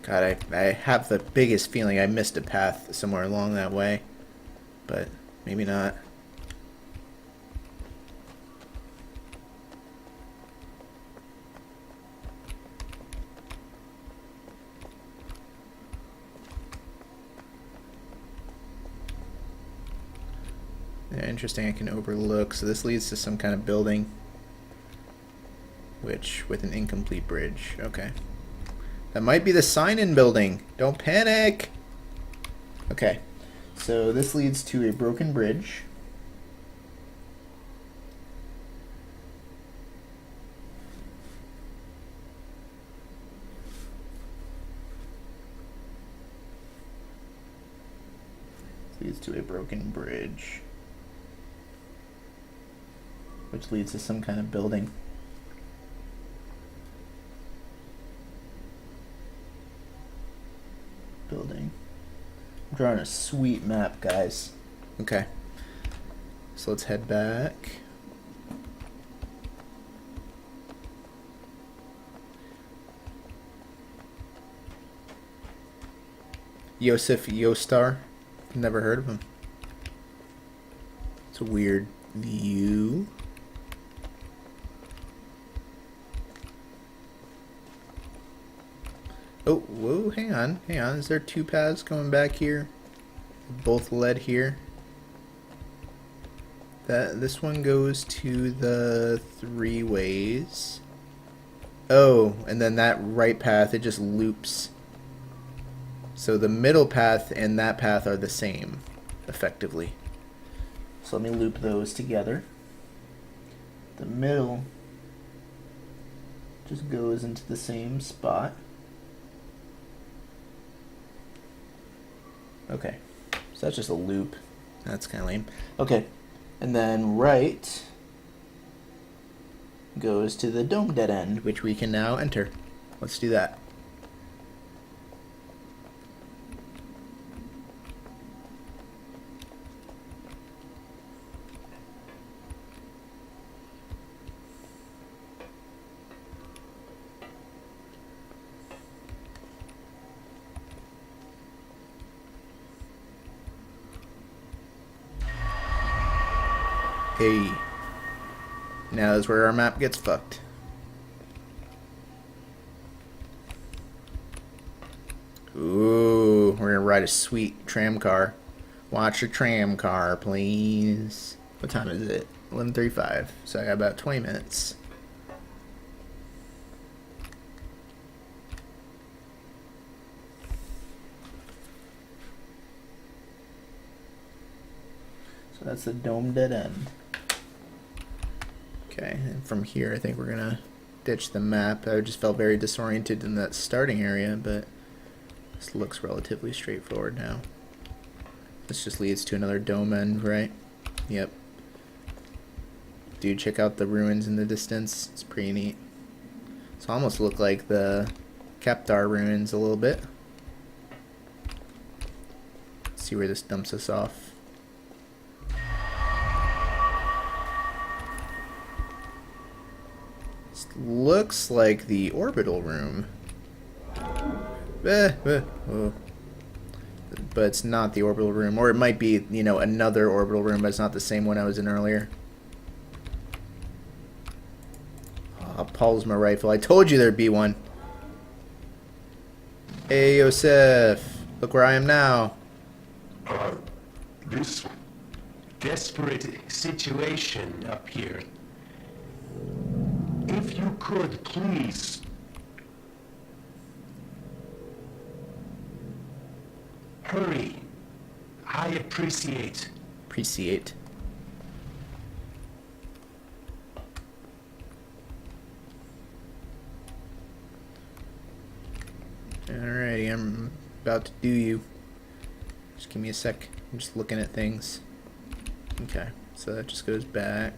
God, I have the biggest feeling I missed a path somewhere along that way. But maybe not. Yeah, interesting, I can overlook. So this leads to some kind of building. Which, with an incomplete bridge. Okay. That might be the sign-in building. Don't panic! Okay. So this leads to a broken bridge. Leads to a broken bridge. Which leads to some kind of building. I'm drawing a sweet map, guys. Okay. So let's head back. Yosef Yostar. Never heard of him. It's a weird view. Oh, whoa, hang on. Is there 2 paths going back here? Both led here. This one goes to the 3 ways. Oh, and then that right path, it just loops. So the middle path and that path are the same, effectively. So let me loop those together. The middle just goes into the same spot. Okay, so that's just a loop. That's kind of lame. Okay, and then right goes to the dome dead end, which we can now enter. Let's do that. Hey. Now is where our map gets fucked. Ooh, we're gonna ride a sweet tram car. Watch the tram car, please. What time is it? 11:35. So I got about 20 minutes. So that's the dome dead end. Okay, and from here I think we're gonna ditch the map. I just felt very disoriented in that starting area, but this looks relatively straightforward now. This just leads to another dome end, right? Yep. Dude, check out the ruins in the distance. It's pretty neat. It's almost look like the Kaptar ruins a little bit. Let's see where this dumps us off. Looks like the orbital room. Oh. But it's not the orbital room. Or it might be, you know, another orbital room, but it's not the same one I was in earlier. Oh, Paul's my rifle. I told you there'd be one. Hey, Yosef. Look where I am now. This desperate situation up here. If you could, please. Hurry. I appreciate. Appreciate. Alrighty, I'm about to do you. Just give me a sec. I'm just looking at things. Okay, so that just goes back.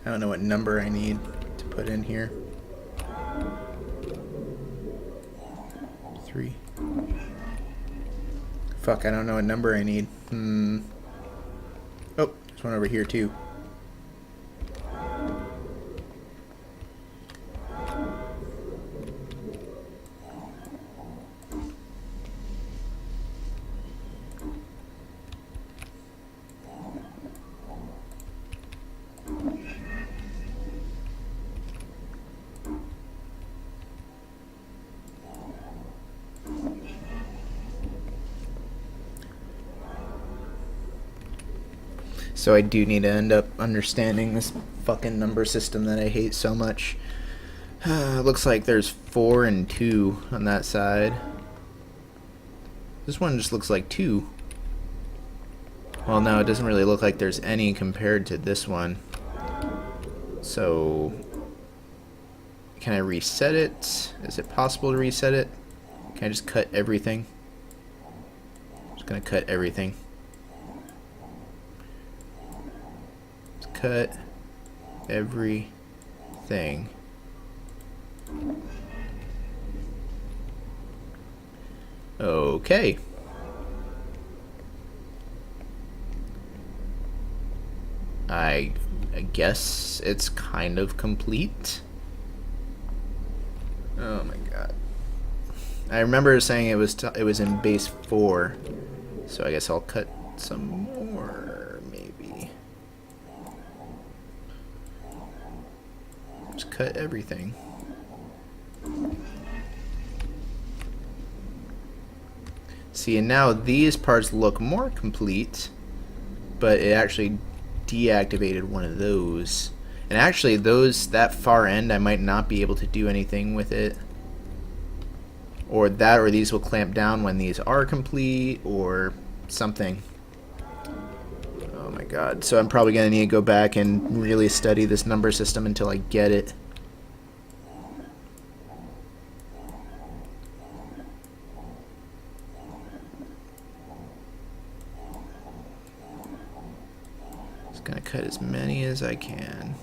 I don't know what number I need to put in here. 3. Fuck, I don't know what number I need. Oh, there's one over here too. So I do need to end up understanding this fucking number system that I hate so much. Looks like there's 4 and 2 on that side. This one just looks like 2. Well, no, it doesn't really look like there's any compared to this one. So, can I reset it? Is it possible to reset it? Can I just cut everything? Just gonna cut everything. Cut everything. Okay. I guess it's kind of complete. Oh my god. I remember saying it was in base 4, so I guess I'll cut some more, maybe. Just cut everything. See, and now these parts look more complete, but it actually deactivated one of those. And actually, that far end, I might not be able to do anything with it. Or that, or these will clamp down when these are complete, or something. Oh my god. So I'm probably going to need to go back and really study this number system until I get it. Just going to cut as many as I can.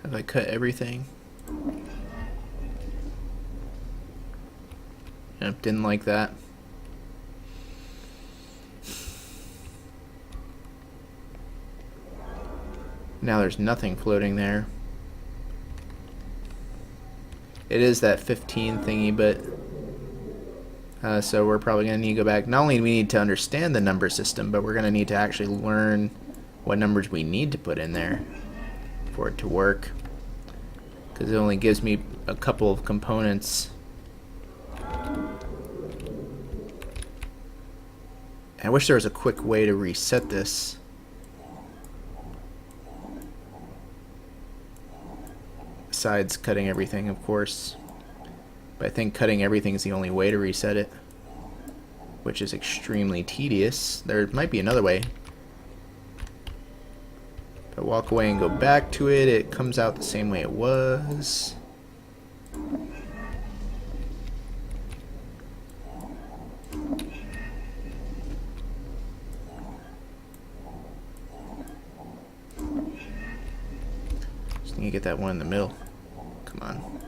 Have I cut everything? Yep, didn't like that. Now there's nothing floating there. It is that 15 thingy, but so we're probably going to need to go back. Not only do we need to understand the number system, but we're going to need to actually learn what numbers we need to put in there for it to work, because it only gives me a couple of components. I wish there was a quick way to reset this. Besides cutting everything, of course. But I think cutting everything is the only way to reset it, which is extremely tedious. There might be another way. If I walk away and go back to it, it comes out the same way it was. Just need to get that one in the middle. Come on.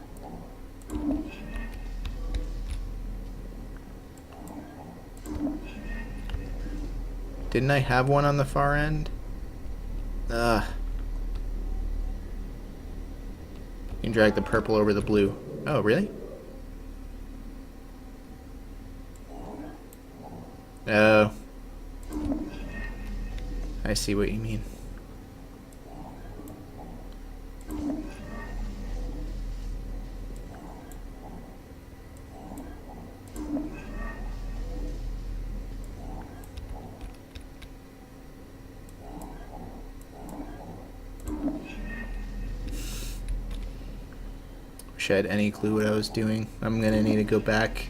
Didn't I have one on the far end? Ugh. You can drag the purple over the blue. Oh, really? Oh. I see what you mean. Wish I had any clue what I was doing. I'm gonna need to go back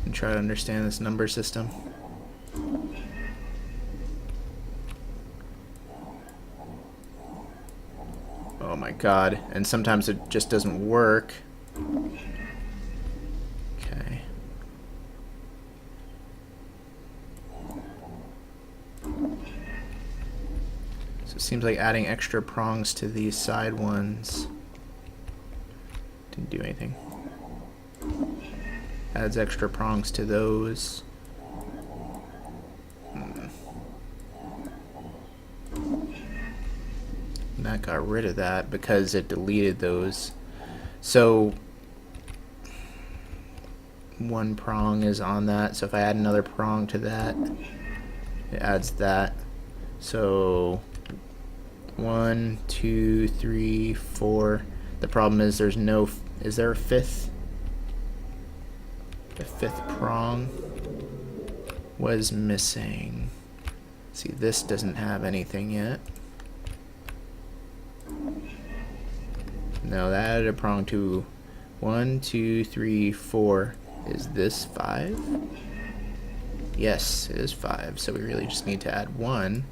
and try to understand this number system. Oh my god. And sometimes it just doesn't work. Okay. So it seems like adding extra prongs to these side ones didn't do anything. Adds extra prongs to those. And that got rid of that because it deleted those. So one prong is on that. So if I add another prong to that, it adds that. So 1, 2, 3, 4. The problem is there's no. Is there a fifth? The fifth prong was missing. See, this doesn't have anything yet. No, that added a prong to 1, 2, 3, 4. Is this 5? Yes, it is 5. So we really just need to add 1,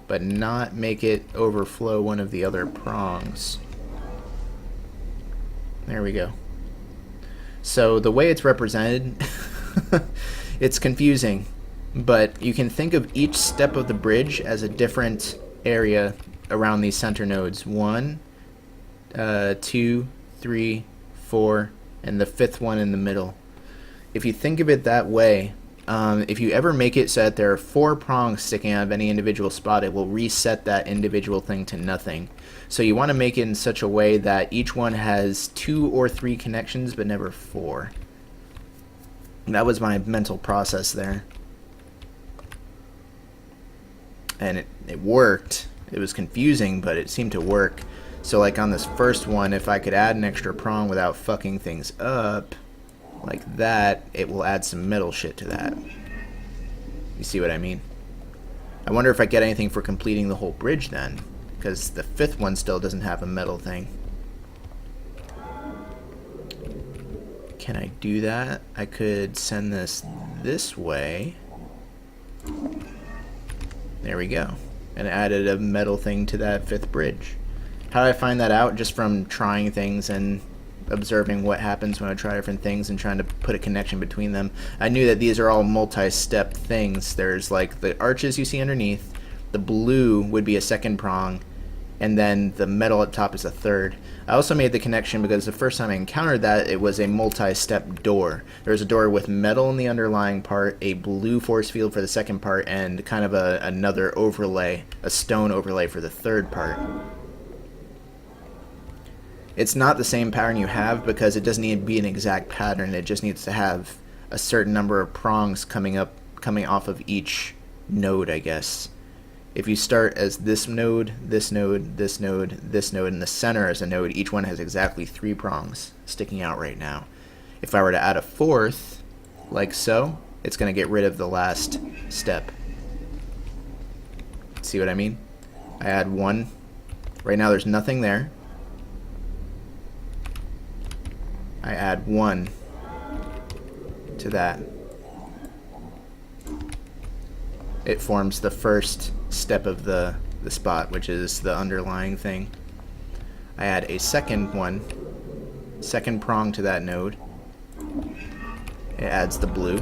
but not make it overflow one of the other prongs. There we go. So the way it's represented, it's confusing, but you can think of each step of the bridge as a different area around these center nodes. 1, 2, 3, 4, and the fifth one in the middle. If you think of it that way, if you ever make it so that there are 4 prongs sticking out of any individual spot, it will reset that individual thing to nothing. So you want to make it in such a way that each one has 2 or 3 connections, but never 4. That was my mental process there. And it worked. It was confusing, but it seemed to work. So like on this first one, if I could add an extra prong without fucking things up, like that, it will add some metal shit to that. You see what I mean? I wonder if I get anything for completing the whole bridge then, because the fifth one still doesn't have a metal thing. Can I do that? I could send this way. There we go. And added a metal thing to that fifth bridge. How did I find that out? Just from trying things and observing what happens when I try different things and trying to put a connection between them. I knew that these are all multi-step things. There's like the arches you see underneath, the blue would be a second prong, and then the metal at top is a third. I also made the connection because the first time I encountered that, it was a multi-step door. There was a door with metal in the underlying part, a blue force field for the second part, and kind of another overlay, a stone overlay for the third part. It's not the same pattern you have because it doesn't need to be an exact pattern. It just needs to have a certain number of prongs coming off of each node, I guess. If you start as this node, this node, this node, this node, and the center as a node, each one has exactly 3 prongs sticking out right now. If I were to add a fourth, like so, it's going to get rid of the last step. See what I mean? I add 1. Right now there's nothing there. I add 1 to that. It forms the first step of the spot, which is the underlying thing. I add a second one, second prong to that node. It adds the blue.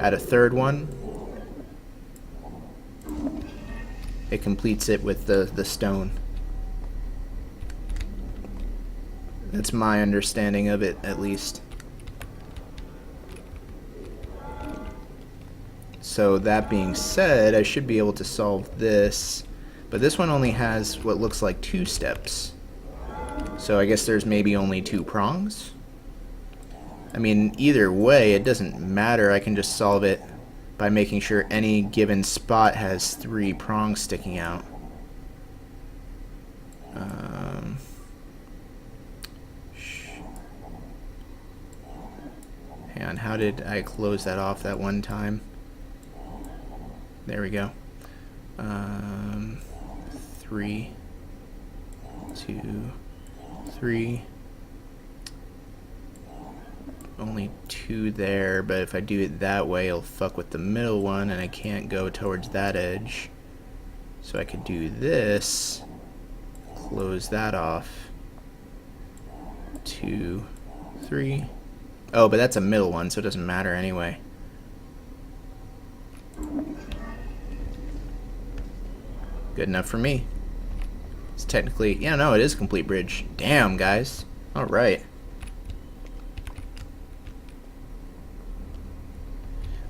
Add a third one. It completes it with the stone. That's my understanding of it, at least. So that being said, I should be able to solve this. But this one only has what looks like 2 steps. So I guess there's maybe only 2 prongs? I mean, either way, it doesn't matter. I can just solve it by making sure any given spot has 3 prongs sticking out. Hang on, how did I close that off that one time? There we go. 3, 2, 3. Only 2 there, but if I do it that way, it'll fuck with the middle one, and I can't go towards that edge. So I could do this, close that off. 2, 3. Oh, but that's a middle one, so it doesn't matter anyway. Good enough for me. It's technically, yeah, no, it is a complete bridge. Damn, guys. Alright.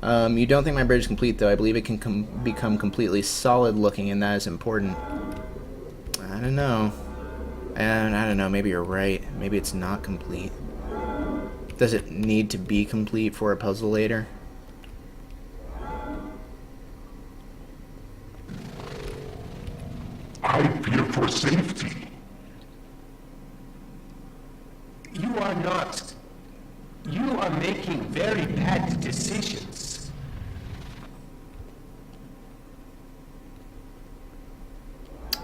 You don't think my bridge is complete, though. I believe it can become completely solid looking, and that is important. I don't know. And I don't know, maybe you're right. Maybe it's not complete. Does it need to be complete for a puzzle later? I fear for safety. You are not. You are making very bad decisions.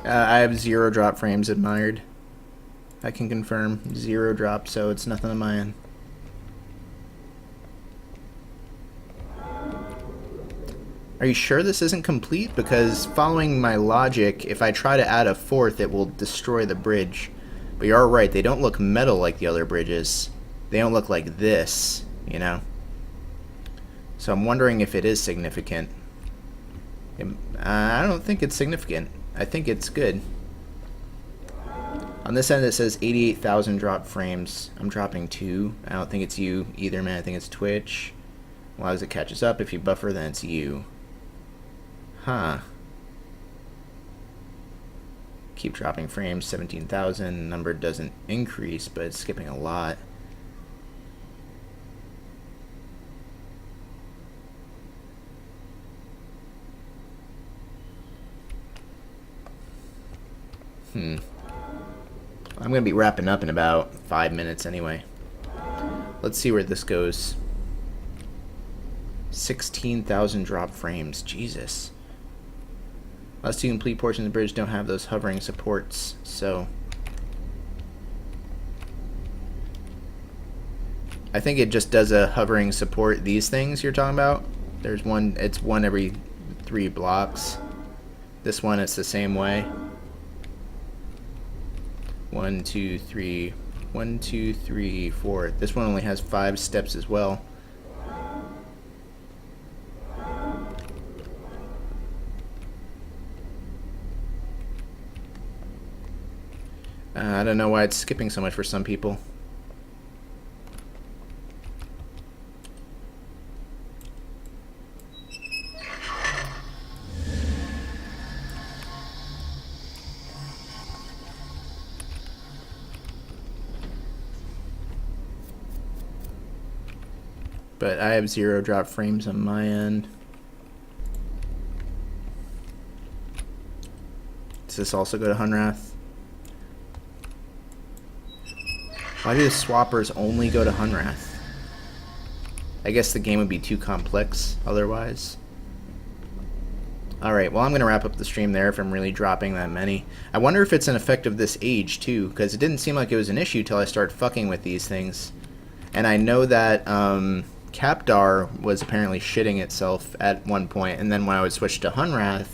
I have 0 drop frames admired. I can confirm 0 drop, so it's nothing on my end. Are you sure this isn't complete? Because following my logic, if I try to add a 4th, it will destroy the bridge. But you are right, they don't look metal like the other bridges. They don't look like this, you know? So I'm wondering if it is significant. I don't think it's significant. I think it's good. On this end it says 88,000 drop frames. I'm dropping 2. I don't think it's you either, man. I think it's Twitch. Well, as it catches up, if you buffer, then it's you. Huh. Keep dropping frames, 17,000. Number doesn't increase, but it's skipping a lot. I'm going to be wrapping up in about 5 minutes anyway. Let's see where this goes. 16,000 drop frames. Jesus. Last 2 complete portions of the bridge don't have those hovering supports, so I think it just does a hovering support these things you're talking about. There's one, it's one every 3 blocks. This one, it's the same way. 1, 2, 3, 1, 2, 3, 4. This one only has 5 steps as well. I don't know why it's skipping so much for some people. But I have 0 drop frames on my end. Does this also go to Hunrath? Why do the swappers only go to Hunrath? I guess the game would be too complex otherwise. Alright, well I'm going to wrap up the stream there if I'm really dropping that many. I wonder if it's an effect of this age too, because it didn't seem like it was an issue till I started fucking with these things. And I know that Capdar was apparently shitting itself at one point, and then when I would switch to Hunrath,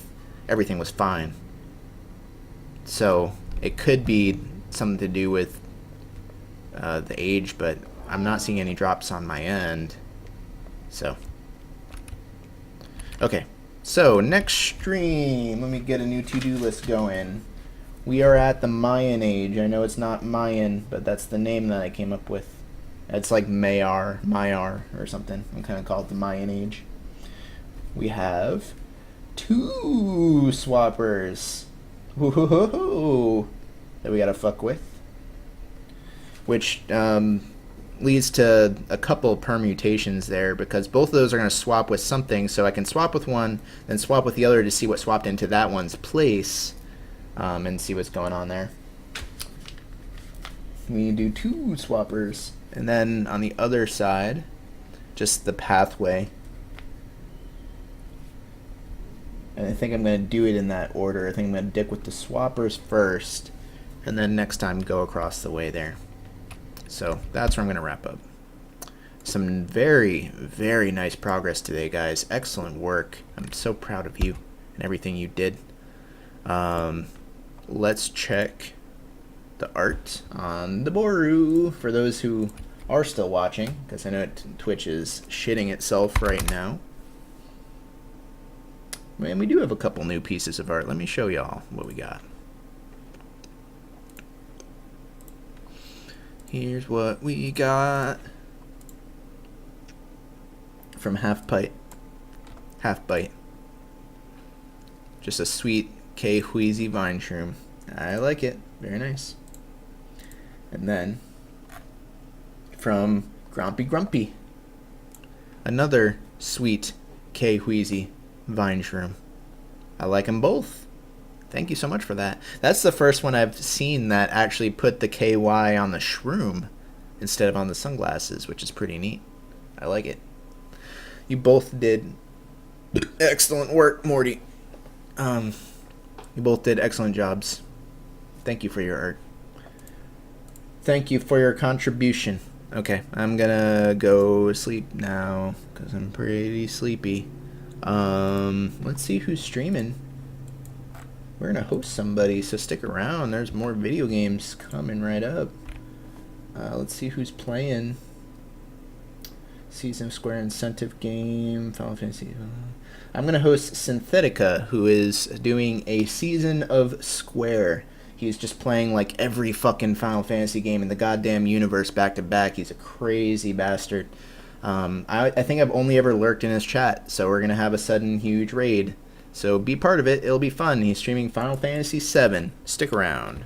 everything was fine. So it could be something to do with the age, but I'm not seeing any drops on my end. So okay, so next stream, let me get a new to-do list going. We are at the Mayan age. I know it's not Mayan, but that's the name that I came up with. It's like Mayar or something. I'm kind of call it the Mayan age. We have 2 swappers. Woo-hoo-hoo-hoo, that we gotta fuck with. Which leads to a couple permutations there, because both of those are going to swap with something, so I can swap with one, then swap with the other to see what swapped into that one's place, and see what's going on there. We do 2 swappers, and then on the other side, just the pathway. And I think I'm going to do it in that order. I think I'm going to dick with the swappers first, and then next time go across the way there. So that's where I'm going to wrap up. Some very, very nice progress today, guys. Excellent work. I'm so proud of you and everything you did. Let's check the art on the Boru for those who are still watching, because I know Twitch is shitting itself right now. And we do have a couple new pieces of art. Let me show y'all what we got. Here's what we got from Half Bite. Just a sweet K Wheezy vine shroom. I like it. Very nice. And then from Grumpy, another sweet K Wheezy vine shroom. I like them both. Thank you so much for that. That's the first one I've seen that actually put the KY on the shroom instead of on the sunglasses, which is pretty neat. I like it. You both did excellent work, Morty. You both did excellent jobs. Thank you for your art. Thank you for your contribution. Okay, I'm gonna go sleep now because I'm pretty sleepy. Let's see who's streaming. We're gonna host somebody, so stick around. There's more video games coming right up. Let's see who's playing. Season of Square incentive game, Final Fantasy. I'm gonna host Synthetica, who is doing a season of Square. He's just playing like every fucking Final Fantasy game in the goddamn universe back to back. He's a crazy bastard. I think I've only ever lurked in his chat, so we're gonna have a sudden huge raid. So be part of it. It'll be fun. He's streaming Final Fantasy VII. Stick around.